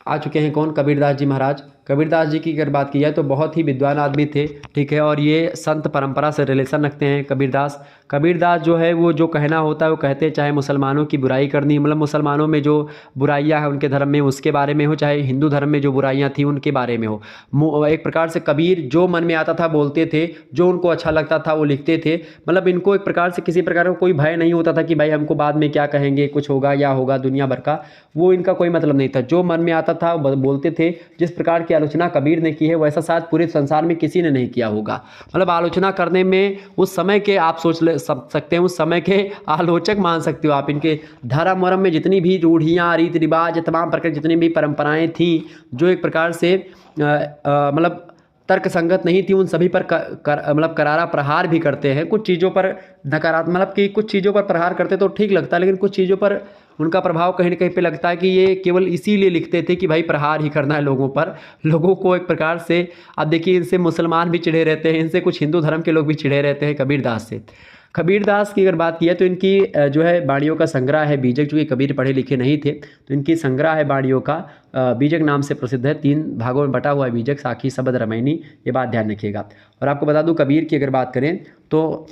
आ चुके हैं। कौन? कबीरदास जी महाराज। कबीरदास जी की अगर बात की जाए तो बहुत ही विद्वान आदमी थे। ठीक है, और ये संत परंपरा से रिलेशन रखते हैं कबीरदास। कबीरदास जो है वो जो कहना होता है वो कहते हैं, चाहे मुसलमानों की बुराई करनी, मतलब मुसलमानों में जो बुराइयां हैं उनके धर्म में उसके बारे में हो, चाहे हिंदू धर्म में जो बुराइयां थी उनके बारे में हो। एक प्रकार से कबीर जो मन में आता था बोलते थे, जो उनको अच्छा लगता था वो लिखते थे। मतलब इनको एक प्रकार से किसी प्रकार का कोई भय नहीं होता था कि भाई हमको बाद में क्या कहेंगे, कुछ होगा या होगा दुनिया भर का, वो इनका कोई मतलब नहीं था। जो मन में आता था वो बोलते थे। जिस प्रकार की आलोचना कबीर ने की है वैसा शायद पूरे संसार में किसी ने नहीं किया होगा। मतलब आलोचना करने में उस समय के आप सकते हैं, उस समय के आलोचक मान सकते हो आप। इनके धर्म वर्म में जितनी भी रूढ़ियाँ, रीति रिवाज, तमाम प्रकार जितनी भी परंपराएं थी जो एक प्रकार से मतलब तर्क संगत नहीं थी, उन सभी पर मतलब करारा प्रहार भी करते हैं। कुछ चीज़ों पर नकारात्मक मतलब कि कुछ चीज़ों पर प्रहार करते तो ठीक लगता है, लेकिन कुछ चीज़ों पर उनका प्रभाव कहीं ना कहीं पे लगता है कि ये केवल इसीलिए लिखते थे कि भाई प्रहार ही करना है लोगों पर, लोगों को एक प्रकार से। अब देखिए, इनसे मुसलमान भी चिढ़े रहते हैं, इनसे कुछ हिंदू धर्म के लोग भी चिढ़े रहते हैं कबीरदास से। कबीरदास की अगर बात की है तो इनकी जो है वाणियों का संग्रह है बीजक, चूँकि कबीर पढ़े लिखे नहीं थे तो इनकी संग्रह है वाणियों का, बीजक नाम से प्रसिद्ध है। 3 भागों में बटा हुआ है बीजक, साखी, शबद, रामायणी। ये बात ध्यान रखिएगा। और आपको बता दूं कबीर की अगर बात करें तो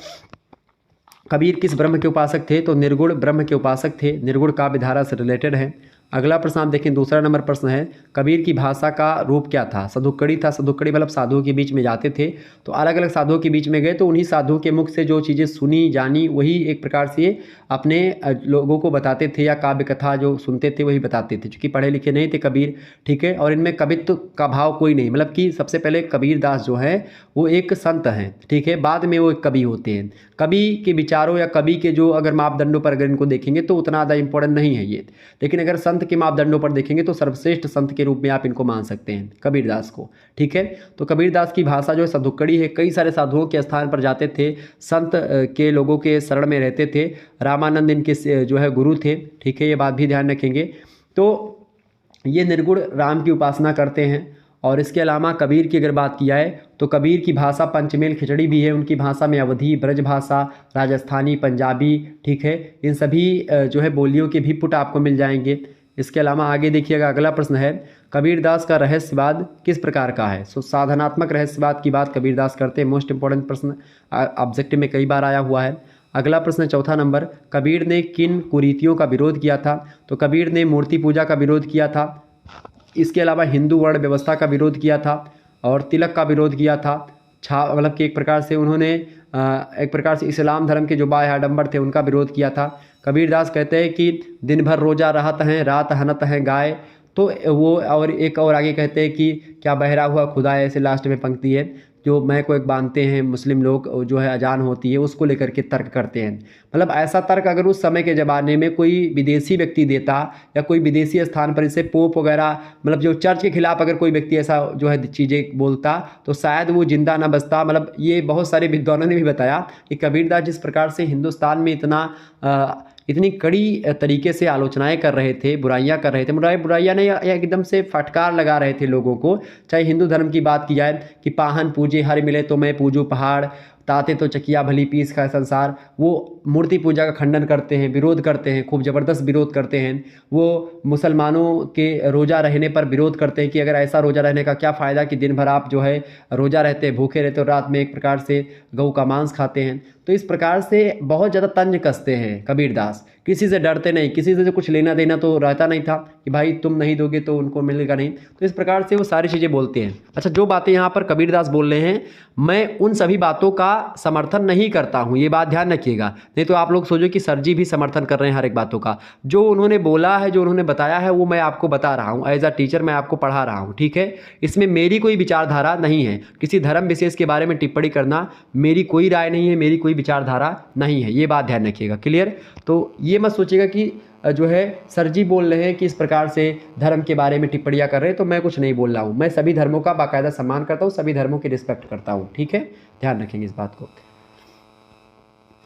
कबीर किस ब्रह्म के उपासक थे? तो निर्गुण ब्रह्म के उपासक थे, निर्गुण काव्य धारा से रिलेटेड है। अगला प्रश्न आप देखें, दूसरा नंबर प्रश्न है, कबीर की भाषा का रूप क्या था? सदुक्कड़ी था। सदुक्कड़ी मतलब साधुओं के बीच में जाते थे तो अलग अलग साधुओं के बीच में गए तो उन्हीं साधुओं के मुख से जो चीज़ें सुनी जानी वही एक प्रकार से अपने लोगों को बताते थे, या काव्य कथा जो सुनते थे वही बताते थे, क्योंकि पढ़े लिखे नहीं थे कबीर। ठीक है, और इनमें कवित्व का भाव कोई नहीं, मतलब कि सबसे पहले कबीरदास जो है वो एक संत हैं। ठीक है, बाद में वो एक कवि होते हैं। कवि के विचारों या कवि के जो अगर मापदंडों पर अगर इनको देखेंगे तो उतना ज़्यादा इंपॉर्टेंट नहीं है ये, लेकिन अगर संत के मापदंडों पर देखेंगे तो सर्वश्रेष्ठ संत के रूप में आप इनको मान सकते हैं कबीरदास को। ठीक है, तो कबीरदास की भाषा जो है सदुक्कड़ी है। कई सारे साधुओं के स्थान पर जाते थे, संत के लोगों के शरण में रहते थे। रामानंद इनके जो है गुरु थे। ठीक है, ये बात भी ध्यान रखेंगे। तो ये निर्गुण राम की उपासना करते हैं। और इसके अलावा कबीर की अगर बात की जाए तो कबीर की भाषा पंचमेल खिचड़ी भी है। उनकी भाषा में अवधी, ब्रज भाषा, राजस्थानी, पंजाबी, ठीक है, इन सभी जो है बोलियों के भी पुट आपको मिल जाएंगे। इसके अलावा आगे देखिएगा, अगला प्रश्न है, कबीरदास का रहस्यवाद किस प्रकार का है? सो साधनात्मक रहस्यवाद की बात कबीरदास करते हैं। मोस्ट इंपॉर्टेंट प्रश्न, ऑब्जेक्टिव में कई बार आया हुआ है। अगला प्रश्न चौथा नंबर, कबीर ने किन कुरीतियों का विरोध किया था? तो कबीर ने मूर्ति पूजा का विरोध किया था। इसके अलावा हिंदू वर्ण व्यवस्था का विरोध किया था और तिलक का विरोध किया था। मतलब कि एक प्रकार से उन्होंने एक प्रकार से इस्लाम धर्म के जो बाह्य आडंबर थे उनका विरोध किया था। कबीरदास कहते हैं कि दिन भर रोजा रहत हैं, रात हनत हैं गाय। तो वो और एक और आगे कहते हैं कि क्या बहरा हुआ खुदा, ऐसे लास्ट में पंक्ति है, जो मैं को एक बांधते हैं मुस्लिम लोग, जो है अजान होती है उसको लेकर के तर्क करते हैं। मतलब ऐसा तर्क अगर उस समय के ज़माने में कोई विदेशी व्यक्ति देता या कोई विदेशी स्थान पर इसे पोप वगैरह, मतलब जो चर्च के खिलाफ अगर कोई व्यक्ति ऐसा जो है चीज़ें बोलता तो शायद वो जिंदा ना बचता। मतलब ये बहुत सारे विद्वानों ने भी बताया कि कबीरदास जिस प्रकार से हिंदुस्तान में इतनी कड़ी तरीके से आलोचनाएं कर रहे थे, बुराइयां कर रहे थे, बुराइयां नहीं, एकदम से फटकार लगा रहे थे लोगों को। चाहे हिंदू धर्म की बात की जाए कि पाहन पूजे हर मिले तो मैं पूजू पहाड़, ताते तो चकिया भली पीस का संसार, वो मूर्ति पूजा का खंडन करते हैं, विरोध करते हैं, खूब ज़बरदस्त विरोध करते हैं। वो मुसलमानों के रोज़ा रहने पर विरोध करते हैं कि अगर ऐसा रोज़ा रहने का क्या फ़ायदा कि दिन भर आप जो है रोज़ा रहते हैं, भूखे रहते हो, रात में एक प्रकार से गऊ का मांस खाते हैं। तो इस प्रकार से बहुत ज़्यादा तंज कसते हैं कबीरदास, किसी से डरते नहीं, किसी से जो कुछ लेना देना तो रहता नहीं था कि भाई तुम नहीं दोगे तो उनको मिलेगा नहीं। तो इस प्रकार से वो सारी चीज़ें बोलते हैं। अच्छा, जो बातें यहाँ पर कबीरदास बोल रहे हैं, मैं उन सभी बातों का समर्थन नहीं करता हूँ, ये बात ध्यान रखिएगा, नहीं तो आप लोग सोचो कि सर जी भी समर्थन कर रहे हैं हर एक बातों का। जो उन्होंने बोला है, जो उन्होंने बताया है, वो मैं आपको बता रहा हूँ, एज अ टीचर मैं आपको पढ़ा रहा हूँ, ठीक है। इसमें मेरी कोई विचारधारा नहीं है, किसी धर्म विशेष के बारे में टिप्पणी करना मेरी कोई राय नहीं है, मेरी कोई विचारधारा नहीं है, ये बात ध्यान रखिएगा, क्लियर। तो ये मत सोचिएगा कि जो है सर जी बोल रहे हैं कि इस प्रकार से धर्म के बारे में टिप्पणियां कर रहे हैं तो मैं कुछ नहीं बोल रहा हूं। मैं सभी धर्मों का बाकायदा सम्मान करता हूं, सभी धर्मों की रिस्पेक्ट करता हूं, ठीक है, ध्यान रखेंगे इस बात को।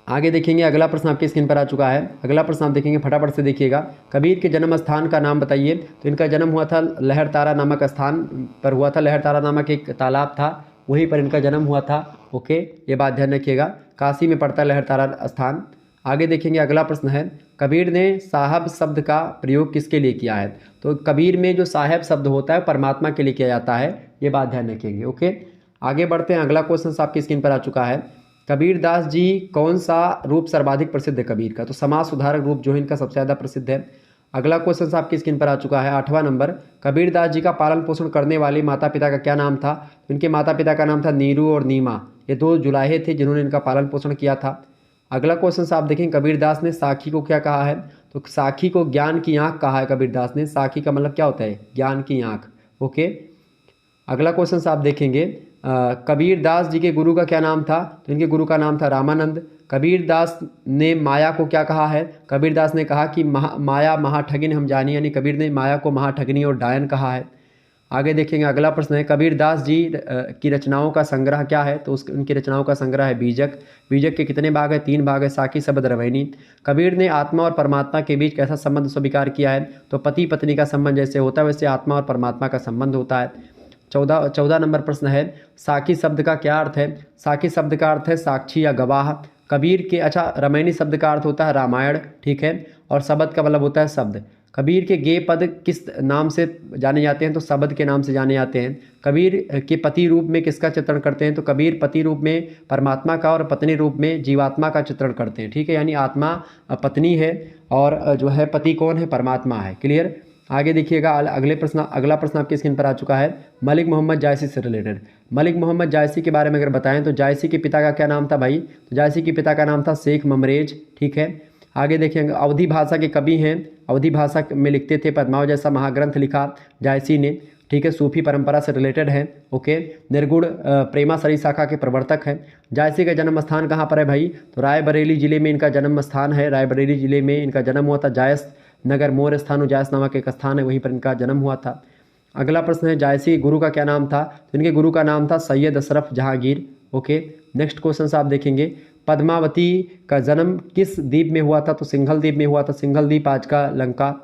आगे देखेंगे, अगला प्रश्न आपकी स्क्रीन पर आ चुका है। अगला प्रश्न आप देखेंगे, फटाफट से देखिएगा। कबीर के जन्म स्थान का नाम बताइए। तो इनका जन्म हुआ था लहरतारा नामक स्थान पर हुआ था। लहरतारा नामक एक तालाब था, वहीं पर इनका जन्म हुआ था। ओके, ये बात ध्यान रखिएगा, काशी में पड़ता है लहरतारा स्थान। आगे देखेंगे, अगला प्रश्न है, कबीर ने साहब शब्द का प्रयोग किसके लिए किया है। तो कबीर में जो साहब शब्द होता है परमात्मा के लिए किया जाता है, ये बात ध्यान रखेंगे। ओके, आगे बढ़ते हैं। अगला क्वेश्चन आपकी स्क्रीन पर आ चुका है। कबीरदास जी कौन सा रूप सर्वाधिक प्रसिद्ध है कबीर का। तो समाज सुधारक रूप जो है इनका सबसे ज़्यादा प्रसिद्ध है। अगला क्वेश्चन आपकी स्क्रीन पर आ चुका है, 8वां नंबर। कबीरदास जी का पालन पोषण करने वाले माता पिता का क्या नाम था। तो इनके माता पिता का नाम था नीरू और नीमा, ये 2 जुलाहे थे जिन्होंने इनका पालन पोषण किया था। अगला क्वेश्चन आप देखें, कबीरदास ने साखी को क्या कहा है। तो साखी को ज्ञान की आँख कहा है कबीरदास ने। साखी का मतलब क्या होता है, ज्ञान की आँख। ओके, अगला क्वेश्चन आप देखेंगे, कबीरदास जी के गुरु का क्या नाम था। तो इनके गुरु का नाम था रामानंद। कबीरदास ने माया को क्या कहा है। कबीरदास ने कहा कि माया महाठगिन हम जानी, यानी कबीर ने माया को महाठगिनी और डायन कहा है। आगे देखेंगे, अगला प्रश्न है, कबीरदास जी की रचनाओं का संग्रह क्या है। तो उनकी रचनाओं का संग्रह है बीजक। बीजक के कितने भाग है, 3 भाग है, साकी शब्द रवैनी। कबीर ने आत्मा और परमात्मा के बीच कैसा संबंध स्वीकार किया है। तो पति पत्नी का संबंध जैसे होता है वैसे आत्मा और परमात्मा का संबंध होता है। 14 नंबर प्रश्न है, साकी शब्द का क्या अर्थ है। साकी शब्द का अर्थ है साक्षी या गवाह। कबीर के, अच्छा, रमैनी शब्द का अर्थ होता है रामायण, ठीक है, और शब्द का मतलब होता है शब्द। कबीर के गेय पद किस नाम से जाने जाते हैं। तो शब्द के नाम से जाने जाते हैं। कबीर के पति रूप में किसका चित्रण करते हैं। तो कबीर पति रूप में परमात्मा का और पत्नी रूप में जीवात्मा का चित्रण करते हैं, ठीक है, यानी आत्मा पत्नी है और जो है पति कौन है, परमात्मा है, क्लियर। आगे देखिएगा, अगला प्रश्न आपकी स्क्रीन पर आ चुका है, मलिक मोहम्मद जायसी से रिलेटेड। मलिक मोहम्मद जायसी के बारे में अगर बताएं तो जायसी के पिता का क्या नाम था भाई। तो जायसी के पिता का नाम था शेख ममरेज, ठीक है। आगे देखेंगे, अवधी भाषा के कवि हैं, अवधी भाषा में लिखते थे, पद्मावत जैसा महाग्रंथ लिखा जायसी ने, ठीक है, सूफी परंपरा से रिलेटेड है। ओके, निर्गुण प्रेमासरी शाखा के प्रवर्तक हैं। जायसी का जन्म स्थान कहाँ पर है भाई। तो रायबरेली जिले में इनका जन्म स्थान है। रायबरेली जिले में इनका जन्म हुआ था। जायस नगर मोर स्थान, जायस नामक एक स्थान है, वहीं पर इनका जन्म हुआ था। अगला प्रश्न है, जायसी के गुरु का क्या नाम था। तो इनके गुरु का नाम था Syed Ashraf Jahangir. Okay, next question आप देखेंगे, पद्मावती का जन्म किस द्वीप में हुआ था। तो सिंघल द्वीप में हुआ था। सिंघल द्वीप आज का लंका।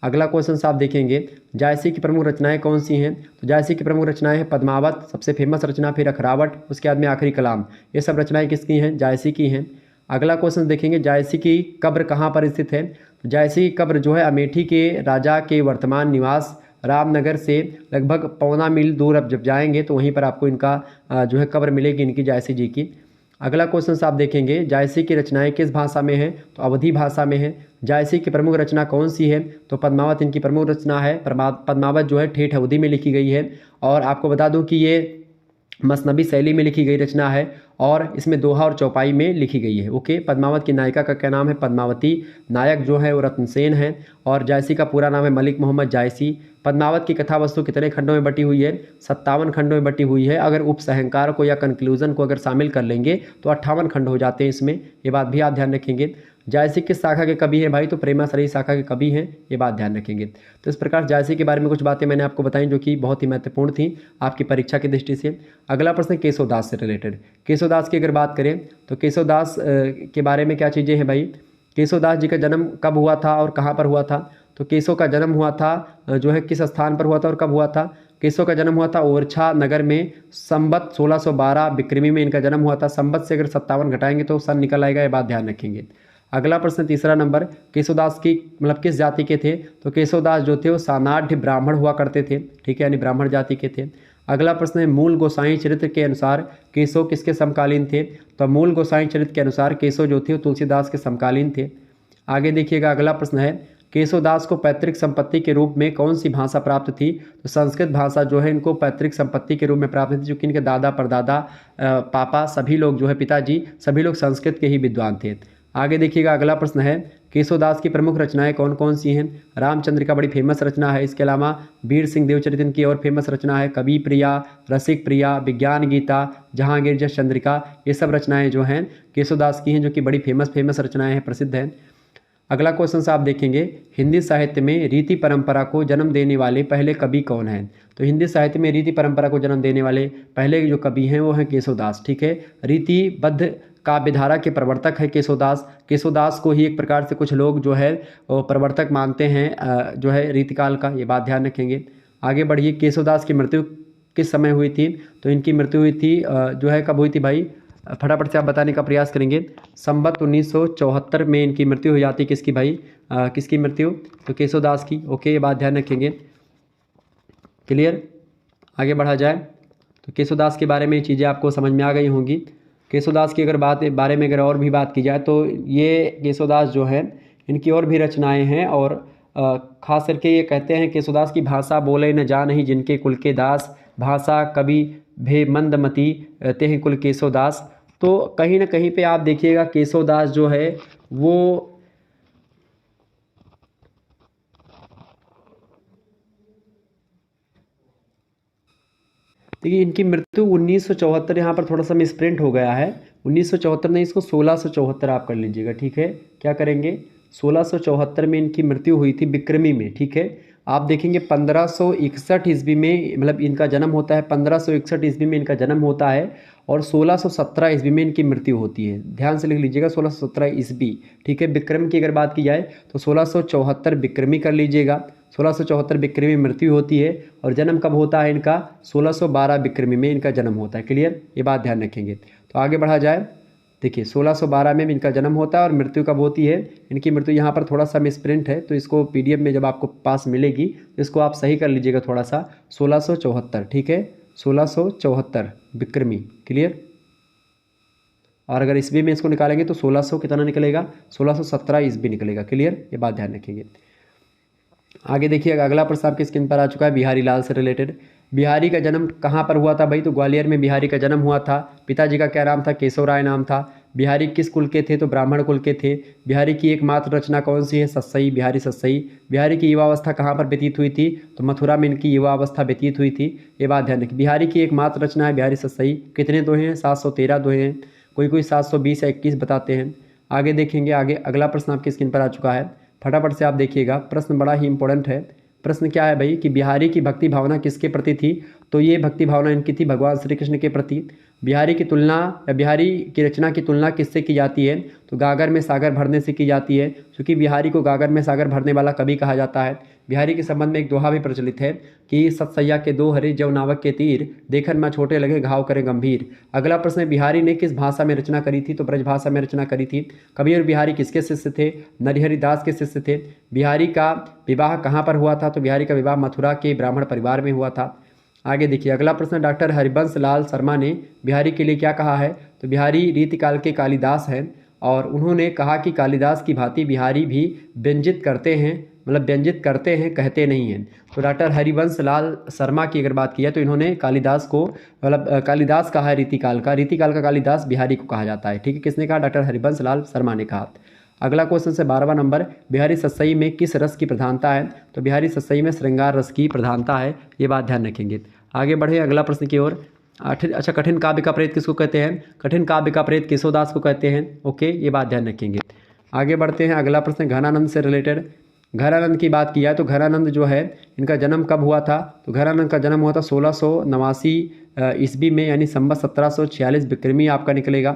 अगला क्वेश्चन आप देखेंगे, जायसी की प्रमुख रचनाएं कौन सी हैं। तो जायसी की प्रमुख रचनाएं हैं पद्मावत, सबसे फेमस रचना, फिर अखरावट, उसके बाद में आखिरी कलाम। ये सब रचनाएं किसकी हैं, जायसी की हैं। अगला क्वेश्चन देखेंगे, जायसी की कब्र कहाँ पर स्थित है। तो जायसी की कब्र जो है अमेठी के राजा के वर्तमान निवास रामनगर से लगभग 1.25 मील दूर अब जब जाएंगे तो वहीं पर आपको इनका जो है कब्र मिलेगी इनकी, जायसी जी की। अगला क्वेश्चन आप देखेंगे, जायसी की रचनाएं किस भाषा में हैं। तो अवधी भाषा में है। जायसी की प्रमुख रचना कौन सी है। तो पद्मावत इनकी प्रमुख रचना है। पद्मावत जो है ठेठ अवधी में लिखी गई है और आपको बता दूं कि ये मसनबी शैली में लिखी गई रचना है और इसमें दोहा और चौपाई में लिखी गई है। ओके, पद्मावत की नायिका का क्या नाम है, पद्मावती। नायक जो है वो रत्नसेन है और जायसी का पूरा नाम है मलिक मोहम्मद जायसी। पद्मावत की कथा वस्तु कितने खंडों में बटी हुई है, 57 खंडों में बटी हुई है। अगर उपसहंकार को या कंक्लूजन को अगर शामिल कर लेंगे तो 58 खंड हो जाते हैं इसमें, ये बात भी आप ध्यान रखेंगे। जायसी किस शाखा के कवि हैं भाई। तो प्रेमासरी शाखा के कवि हैं, ये बात ध्यान रखेंगे। तो इस प्रकार जायसी के बारे में कुछ बातें मैंने आपको बताई जो कि बहुत ही महत्वपूर्ण थी आपकी परीक्षा की दृष्टि से। अगला प्रश्न केशवदास से रिलेटेड। केशवदास की अगर बात करें तो केशवदास के बारे में क्या चीज़ें हैं भाई। केशवदास जी का जन्म कब हुआ था और कहाँ पर हुआ था। तो केशव का जन्म हुआ था जो है किस स्थान पर हुआ था और कब हुआ था। केशव का जन्म हुआ था ओरछा नगर में संवत 1612 विक्रमी में इनका जन्म हुआ था। संवत से अगर 57 घटाएंगे तो सन निकल आएगा, ये बात ध्यान रखेंगे। अगला प्रश्न तीसरा नंबर, केशवदास की मतलब किस जाति के थे? तो केशवदास जो थे वो सानाढ़ ब्राह्मण हुआ करते थे, ठीक है, यानी ब्राह्मण जाति के थे। अगला प्रश्न है, मूल गोसाई चरित्र के अनुसार केशव किसके समकालीन थे? तो मूल गोसाई चरित्र के अनुसार केशव जो थे वो तुलसीदास के समकालीन थे। आगे देखिएगा, अगला प्रश्न है, केशवदास को पैतृक संपत्ति के रूप में कौन सी भाषा प्राप्त थी? तो संस्कृत भाषा जो है इनको पैतृक संपत्ति के रूप में प्राप्त थी, क्योंकि इनके दादा परदादा पापा सभी लोग जो है पिताजी सभी लोग संस्कृत के ही विद्वान थे। आगे देखिएगा, अगला प्रश्न है, केशवदास की प्रमुख रचनाएं कौन कौन सी हैं? रामचंद्र का बड़ी फेमस रचना है, इसके अलावा वीर सिंह देवचरित इनकी और फेमस रचना है, कवि प्रिया, रसिक प्रिया, विज्ञान गीता, जहांगीर जस चंद्रिका, ये सब रचनाएं जो हैं केशवदास की हैं, जो कि बड़ी फेमस रचनाएं हैं, प्रसिद्ध हैं। अगला क्वेश्चन से आप देखेंगे, हिंदी साहित्य में रीति परंपरा को जन्म देने वाले पहले कवि कौन हैं? तो हिंदी साहित्य में रीति परंपरा को जन्म देने वाले पहले जो कवि हैं वो हैं केशवदास, ठीक है। रीतिबद्ध काव्यधारा के प्रवर्तक है केशवदास। केशवदास को ही एक प्रकार से कुछ लोग जो है वो प्रवर्तक मानते हैं जो है रीतिकाल का, ये बात ध्यान रखेंगे। आगे बढ़िए, केशवदास की मृत्यु किस समय हुई थी? तो इनकी मृत्यु हुई थी जो है कब हुई थी भाई? फटाफट से आप बताने का प्रयास करेंगे। संवत 1974 में इनकी मृत्यु हो जाती है। किसकी भाई? किसकी मृत्यु? तो केशवदास की। ओके, ये बात ध्यान रखेंगे। क्लियर? आगे बढ़ा जाए तो केशवदास के बारे में चीज़ें आपको समझ में आ गई होंगी। केशवदास की अगर बारे में अगर और भी बात की जाए तो ये केशवदास जो है इनकी और भी रचनाएं हैं, और खास करके ये कहते हैं केशवदास की भाषा बोले न जानहि जिनके कुल के दास, भाषा कवि भे मंदमती तेहि कुल केशवदास। तो कहीं ना कहीं पे आप देखिएगा केशवदास जो है वो देखिए इनकी मृत्यु 1974, यहाँ पर थोड़ा सा मिसप्रिंट हो गया है, 1974 नहीं, इसको 1674 आप कर लीजिएगा, ठीक है। क्या करेंगे? 1674 में इनकी मृत्यु हुई थी विक्रमी में, ठीक है। आप देखेंगे 1561 ईस्वी में मतलब इनका जन्म होता है, 1561 ईस्वी में इनका जन्म होता है, और 1617 ईस्वी में इनकी मृत्यु होती है। ध्यान से लिख लीजिएगा 1617 ईस्वी, ठीक है। विक्रम की अगर बात की जाए तो 1674 विक्रमी कर लीजिएगा, 1674 विक्रमी मृत्यु होती है, और जन्म कब होता है इनका? 1612 विक्रमी में इनका जन्म होता है। क्लियर? ये बात ध्यान रखेंगे। तो आगे बढ़ा जाए, देखिए 1612 में इनका जन्म होता है और मृत्यु कब होती है? इनकी मृत्यु यहाँ पर थोड़ा सा मिसप्रिंट है, तो इसको पीडीएफ में जब आपको पास मिलेगी इसको आप सही कर लीजिएगा थोड़ा सा, 1674, ठीक है, 1674 विक्रमी। क्लियर? और अगर ईस्वी में इसको निकालेंगे तो 1600 कितना निकलेगा? 1617 ईस्वी निकलेगा। क्लियर? ये बात ध्यान रखेंगे। आगे देखिए, अगला प्रश्न आपकी स्क्रीन पर आ चुका है बिहारी लाल से रिलेटेड। बिहारी का जन्म कहाँ पर हुआ था भाई? तो ग्वालियर में बिहारी का जन्म हुआ था। पिताजी का क्या नाम था? केशव राय नाम था। बिहारी किस कुल के थे? तो ब्राह्मण कुल के थे। बिहारी की एकमात्र रचना कौन सी है? सत्सई, बिहारी सत्सई। बिहारी की युवावस्था कहाँ पर व्यतीत हुई थी? तो मथुरा में इनकी युवावस्था व्यतीत हुई थी। ये बात ध्यान रखिए। बिहारी की एकमात्र रचना है बिहारी सत्सई। कितने दोहे हैं? 713 दोहे हैं, कोई 720 या 21 बताते हैं। आगे देखेंगे, आगे अगला प्रश्न आपकी स्क्रीन पर आ चुका है, फटाफट से आप देखिएगा। प्रश्न बड़ा ही इंपॉर्टेंट है। प्रश्न क्या है भाई कि बिहारी की भक्ति भावना किसके प्रति थी? तो ये भक्ति भावना इनकी थी भगवान श्री कृष्ण के प्रति। बिहारी की तुलना या बिहारी की रचना की तुलना किससे की जाती है? तो गागर में सागर भरने से की जाती है, क्योंकि बिहारी को गागर में सागर भरने वाला कवि कहा जाता है। बिहारी के संबंध में एक दोहा भी प्रचलित है कि सतसैया के दो हरे जव नावक के तीर, देखन में छोटे लगे घाव करे गंभीर। अगला प्रश्न है, बिहारी ने किस भाषा में रचना करी थी? तो ब्रज भाषा में रचना करी थी। कबीर बिहारी किसके शिष्य थे? नरहरि दास के शिष्य थे। बिहारी का विवाह कहाँ पर हुआ था? तो बिहारी का विवाह मथुरा के ब्राह्मण परिवार में हुआ था। आगे देखिए, अगला प्रश्न, डॉक्टर हरिवंश लाल शर्मा ने बिहारी के लिए क्या कहा है? तो बिहारी रीतिकाल के कालिदास हैं, और उन्होंने कहा कि कालिदास की भांति बिहारी भी व्यंजित करते हैं, मतलब व्यंजित करते हैं, कहते नहीं हैं। तो डॉक्टर हरिवंश लाल शर्मा की अगर बात की है तो इन्होंने कालिदास को मतलब कालिदास कहा है रीतिकाल का कालिदास बिहारी को कहा जाता है, ठीक है। किसने कहा? डॉक्टर हरिवंश लाल शर्मा ने कहा। अगला क्वेश्चन से 12वां नंबर, बिहारी सत्सई में किस रस की प्रधानता है? तो बिहारी सत्सई में श्रृंगार रस की प्रधानता है, ये बात ध्यान रखेंगे। आगे बढ़े अगला प्रश्न की ओर। अच्छा, कठिन काव्य का प्रेत किसको कहते हैं? कठिन काव्य का प्रेत केशवदास को कहते हैं। ओके, ये बात ध्यान रखेंगे। आगे बढ़ते हैं, अगला प्रश्न घनानंद से रिलेटेड। घनानंद की बात की जाए तो घनानंद जो है इनका जन्म कब हुआ था? तो घनानंद का जन्म हुआ था 1689 ईस्वी में, यानी संवत 1746 विक्रमी आपका निकलेगा।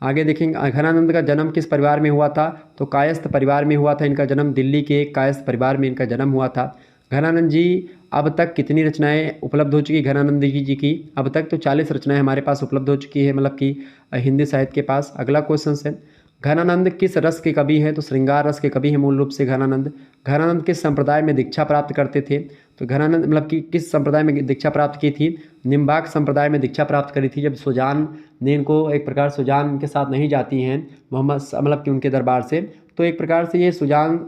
आगे देखेंगे, घनानंद का जन्म किस परिवार में हुआ था? तो कायस्थ परिवार में हुआ था। इनका जन्म दिल्ली के एक कायस्थ परिवार में इनका जन्म हुआ था। घनानंद जी अब तक कितनी रचनाएं उपलब्ध हो चुकी घनानंद जी की? अब तक तो 40 रचनाएं हमारे पास उपलब्ध हो चुकी है, मतलब कि हिंदी साहित्य के पास। अगला क्वेश्चन है, घनानंद किस रस के कवि हैं? तो श्रृंगार रस के कवि हैं मूल रूप से घनानंद। घनानंद किस संप्रदाय में दीक्षा प्राप्त करते थे? तो घनानंद मतलब कि किस संप्रदाय में दीक्षा प्राप्त की थी? निम्बार्क संप्रदाय में दीक्षा प्राप्त करी थी, जब सुजान ने इनको एक प्रकार सुजान के साथ नहीं जाती हैं मोहम्मद मतलब कि उनके दरबार से, तो एक प्रकार से ये सुजान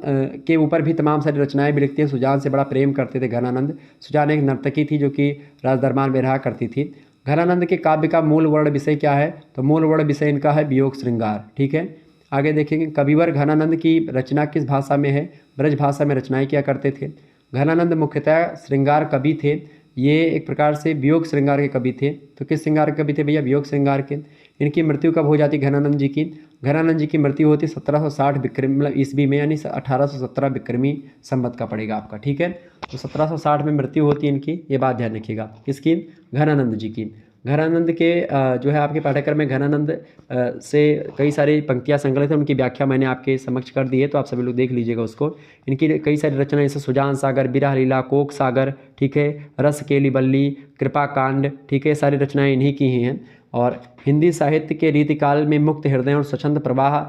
के ऊपर भी तमाम सारी रचनाएं भी लिखते हैं। सुजान से बड़ा प्रेम करते थे घनानंद। सुजान एक नर्तकी थी जो कि राज दरबार में रहा करती थी। घनानंद के काव्य का मूल वर्ण विषय क्या है? तो मूल वर्ण विषय इनका है वियोग श्रृंगार। ठीक है, आगे देखेंगे, कविवर घनानंद की रचना किस भाषा में है? ब्रज भाषा में रचनाएं किया करते थे। घनानंद मुख्यतः श्रृंगार कवि थे, ये एक प्रकार से वियोग श्रृंगार के कवि थे। तो किस श्रृंगार के कवि थे भैया? वियोग श्रृंगार के। इनकी मृत्यु कब हो जाती घनानंद जी की? घनानंद जी की मृत्यु होती 1760 विक्रमी मतलब ईस्वी में, यानी 1817 विक्रमी संवत का पड़ेगा आपका। ठीक है, तो 1760 में मृत्यु होती है इनकी, ये बात ध्यान रखिएगा। किसकी? घनानंद जी की। घनानंद के जो है आपके पाठ्यक्रम में घनानंद से कई सारी पंक्तियाँ संकलित हैं, उनकी व्याख्या मैंने आपके समक्ष कर दी है, तो आप सभी लोग देख लीजिएगा उसको। इनकी कई सारी रचनाएं जैसे सुजान सागर, बिरह लीला, कोक सागर, ठीक है, रस केली बल्ली, कृपा कांड, ठीक है, सारी रचनाएं इन्हीं की ही हैं। और हिंदी साहित्य के रीतिकाल में मुक्त हृदय और स्वच्छंद प्रवाह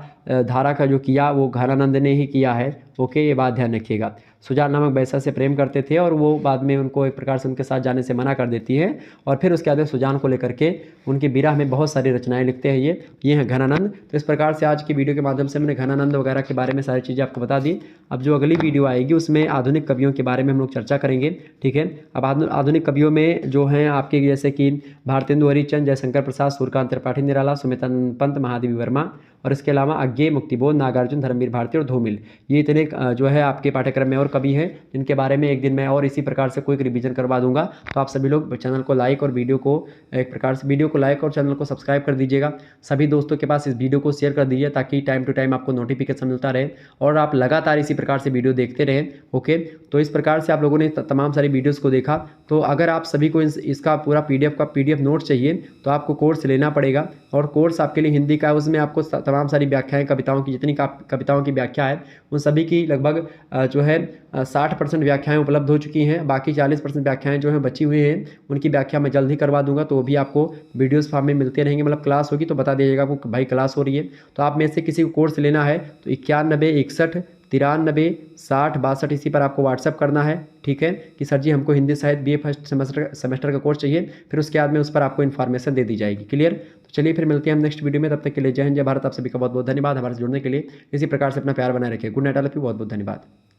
धारा का जो किया वो घनानंद ने ही किया है। ओके, ये बात ध्यान रखिएगा। सुजान नामक बैसा से प्रेम करते थे और वो बाद में उनको एक प्रकार से उनके साथ जाने से मना कर देती है, और फिर उसके बाद सुजान को लेकर के उनके विरह में बहुत सारी रचनाएं लिखते हैं। ये हैं घनानंद। तो इस प्रकार से आज की वीडियो के माध्यम से मैंने घनानंद वगैरह के बारे में सारी चीज़ें आपको बता दी। अब जो अगली वीडियो आएगी उसमें आधुनिक कवियों के बारे में हम लोग चर्चा करेंगे। ठीक है, अब आधुनिक कवियों में जो हैं आपके जैसे कि भारतेंदु हरिचंद, जयशंकर प्रसाद, सूर्यकांत त्रिपाठी निराला, सुमितन पंत, महादेवी वर्मा, और इसके अलावा अज्ञेय, मुक्तिबोध, नागार्जुन, धर्मवीर भारती और धूमिल, ये इतने जो है आपके पाठ्यक्रम में और कवि हैं जिनके बारे में एक दिन मैं और इसी प्रकार से कोई रिवीजन करवा दूंगा। तो आप सभी लोग चैनल को लाइक और वीडियो को एक प्रकार से वीडियो को लाइक और चैनल को सब्सक्राइब कर दीजिएगा। सभी दोस्तों के पास इस वीडियो को शेयर कर दीजिए ताकि टाइम टू टाइम आपको नोटिफिकेशन मिलता रहे और आप लगातार इसी प्रकार से वीडियो देखते रहें। ओके, तो इस प्रकार से आप लोगों ने तमाम सारी वीडियोज़ को देखा। तो अगर आप सभी को इसका पूरा पीडीएफ नोट चाहिए तो आपको कोर्स लेना पड़ेगा, और कोर्स आपके लिए हिंदी का है। उसमें आपको तमाम सारी व्याख्याएं, कविताओं की जितनी कविताओं की व्याख्या है उन सभी की लगभग जो है 60% व्याख्याएं उपलब्ध हो चुकी हैं। बाकी 40% व्याख्याएं जो हैं बची हुई हैं, उनकी व्याख्या मैं जल्द ही करवा दूंगा। तो वो भी आपको वीडियोस फॉर्म में मिलते रहेंगे, मतलब क्लास होगी तो बता दीजिएगा आपको भाई क्लास हो रही है। तो आप में से किसी को कोर्स लेना है तो 91 61 93 60 62 इसी पर आपको व्हाट्सअप करना है। ठीक है, कि सर जी हमको हिंदी साहित्य बीए फर्स्ट सेमेस्टर का कोर्स चाहिए, फिर उसके बाद में उस पर आपको इन्फॉर्मेशन दे दी जाएगी। क्लियर? तो चलिए फिर मिलते हैं हम नेक्स्ट वीडियो में। तब तक के लिए जय हिंद, जय भारत। आप सभी का बहुत बहुत धन्यवाद हमारे से जुड़ने के लिए। इसी प्रकार से अपना प्यार बनाए रखिए। Good night all of you, बहुत बहुत धन्यवाद।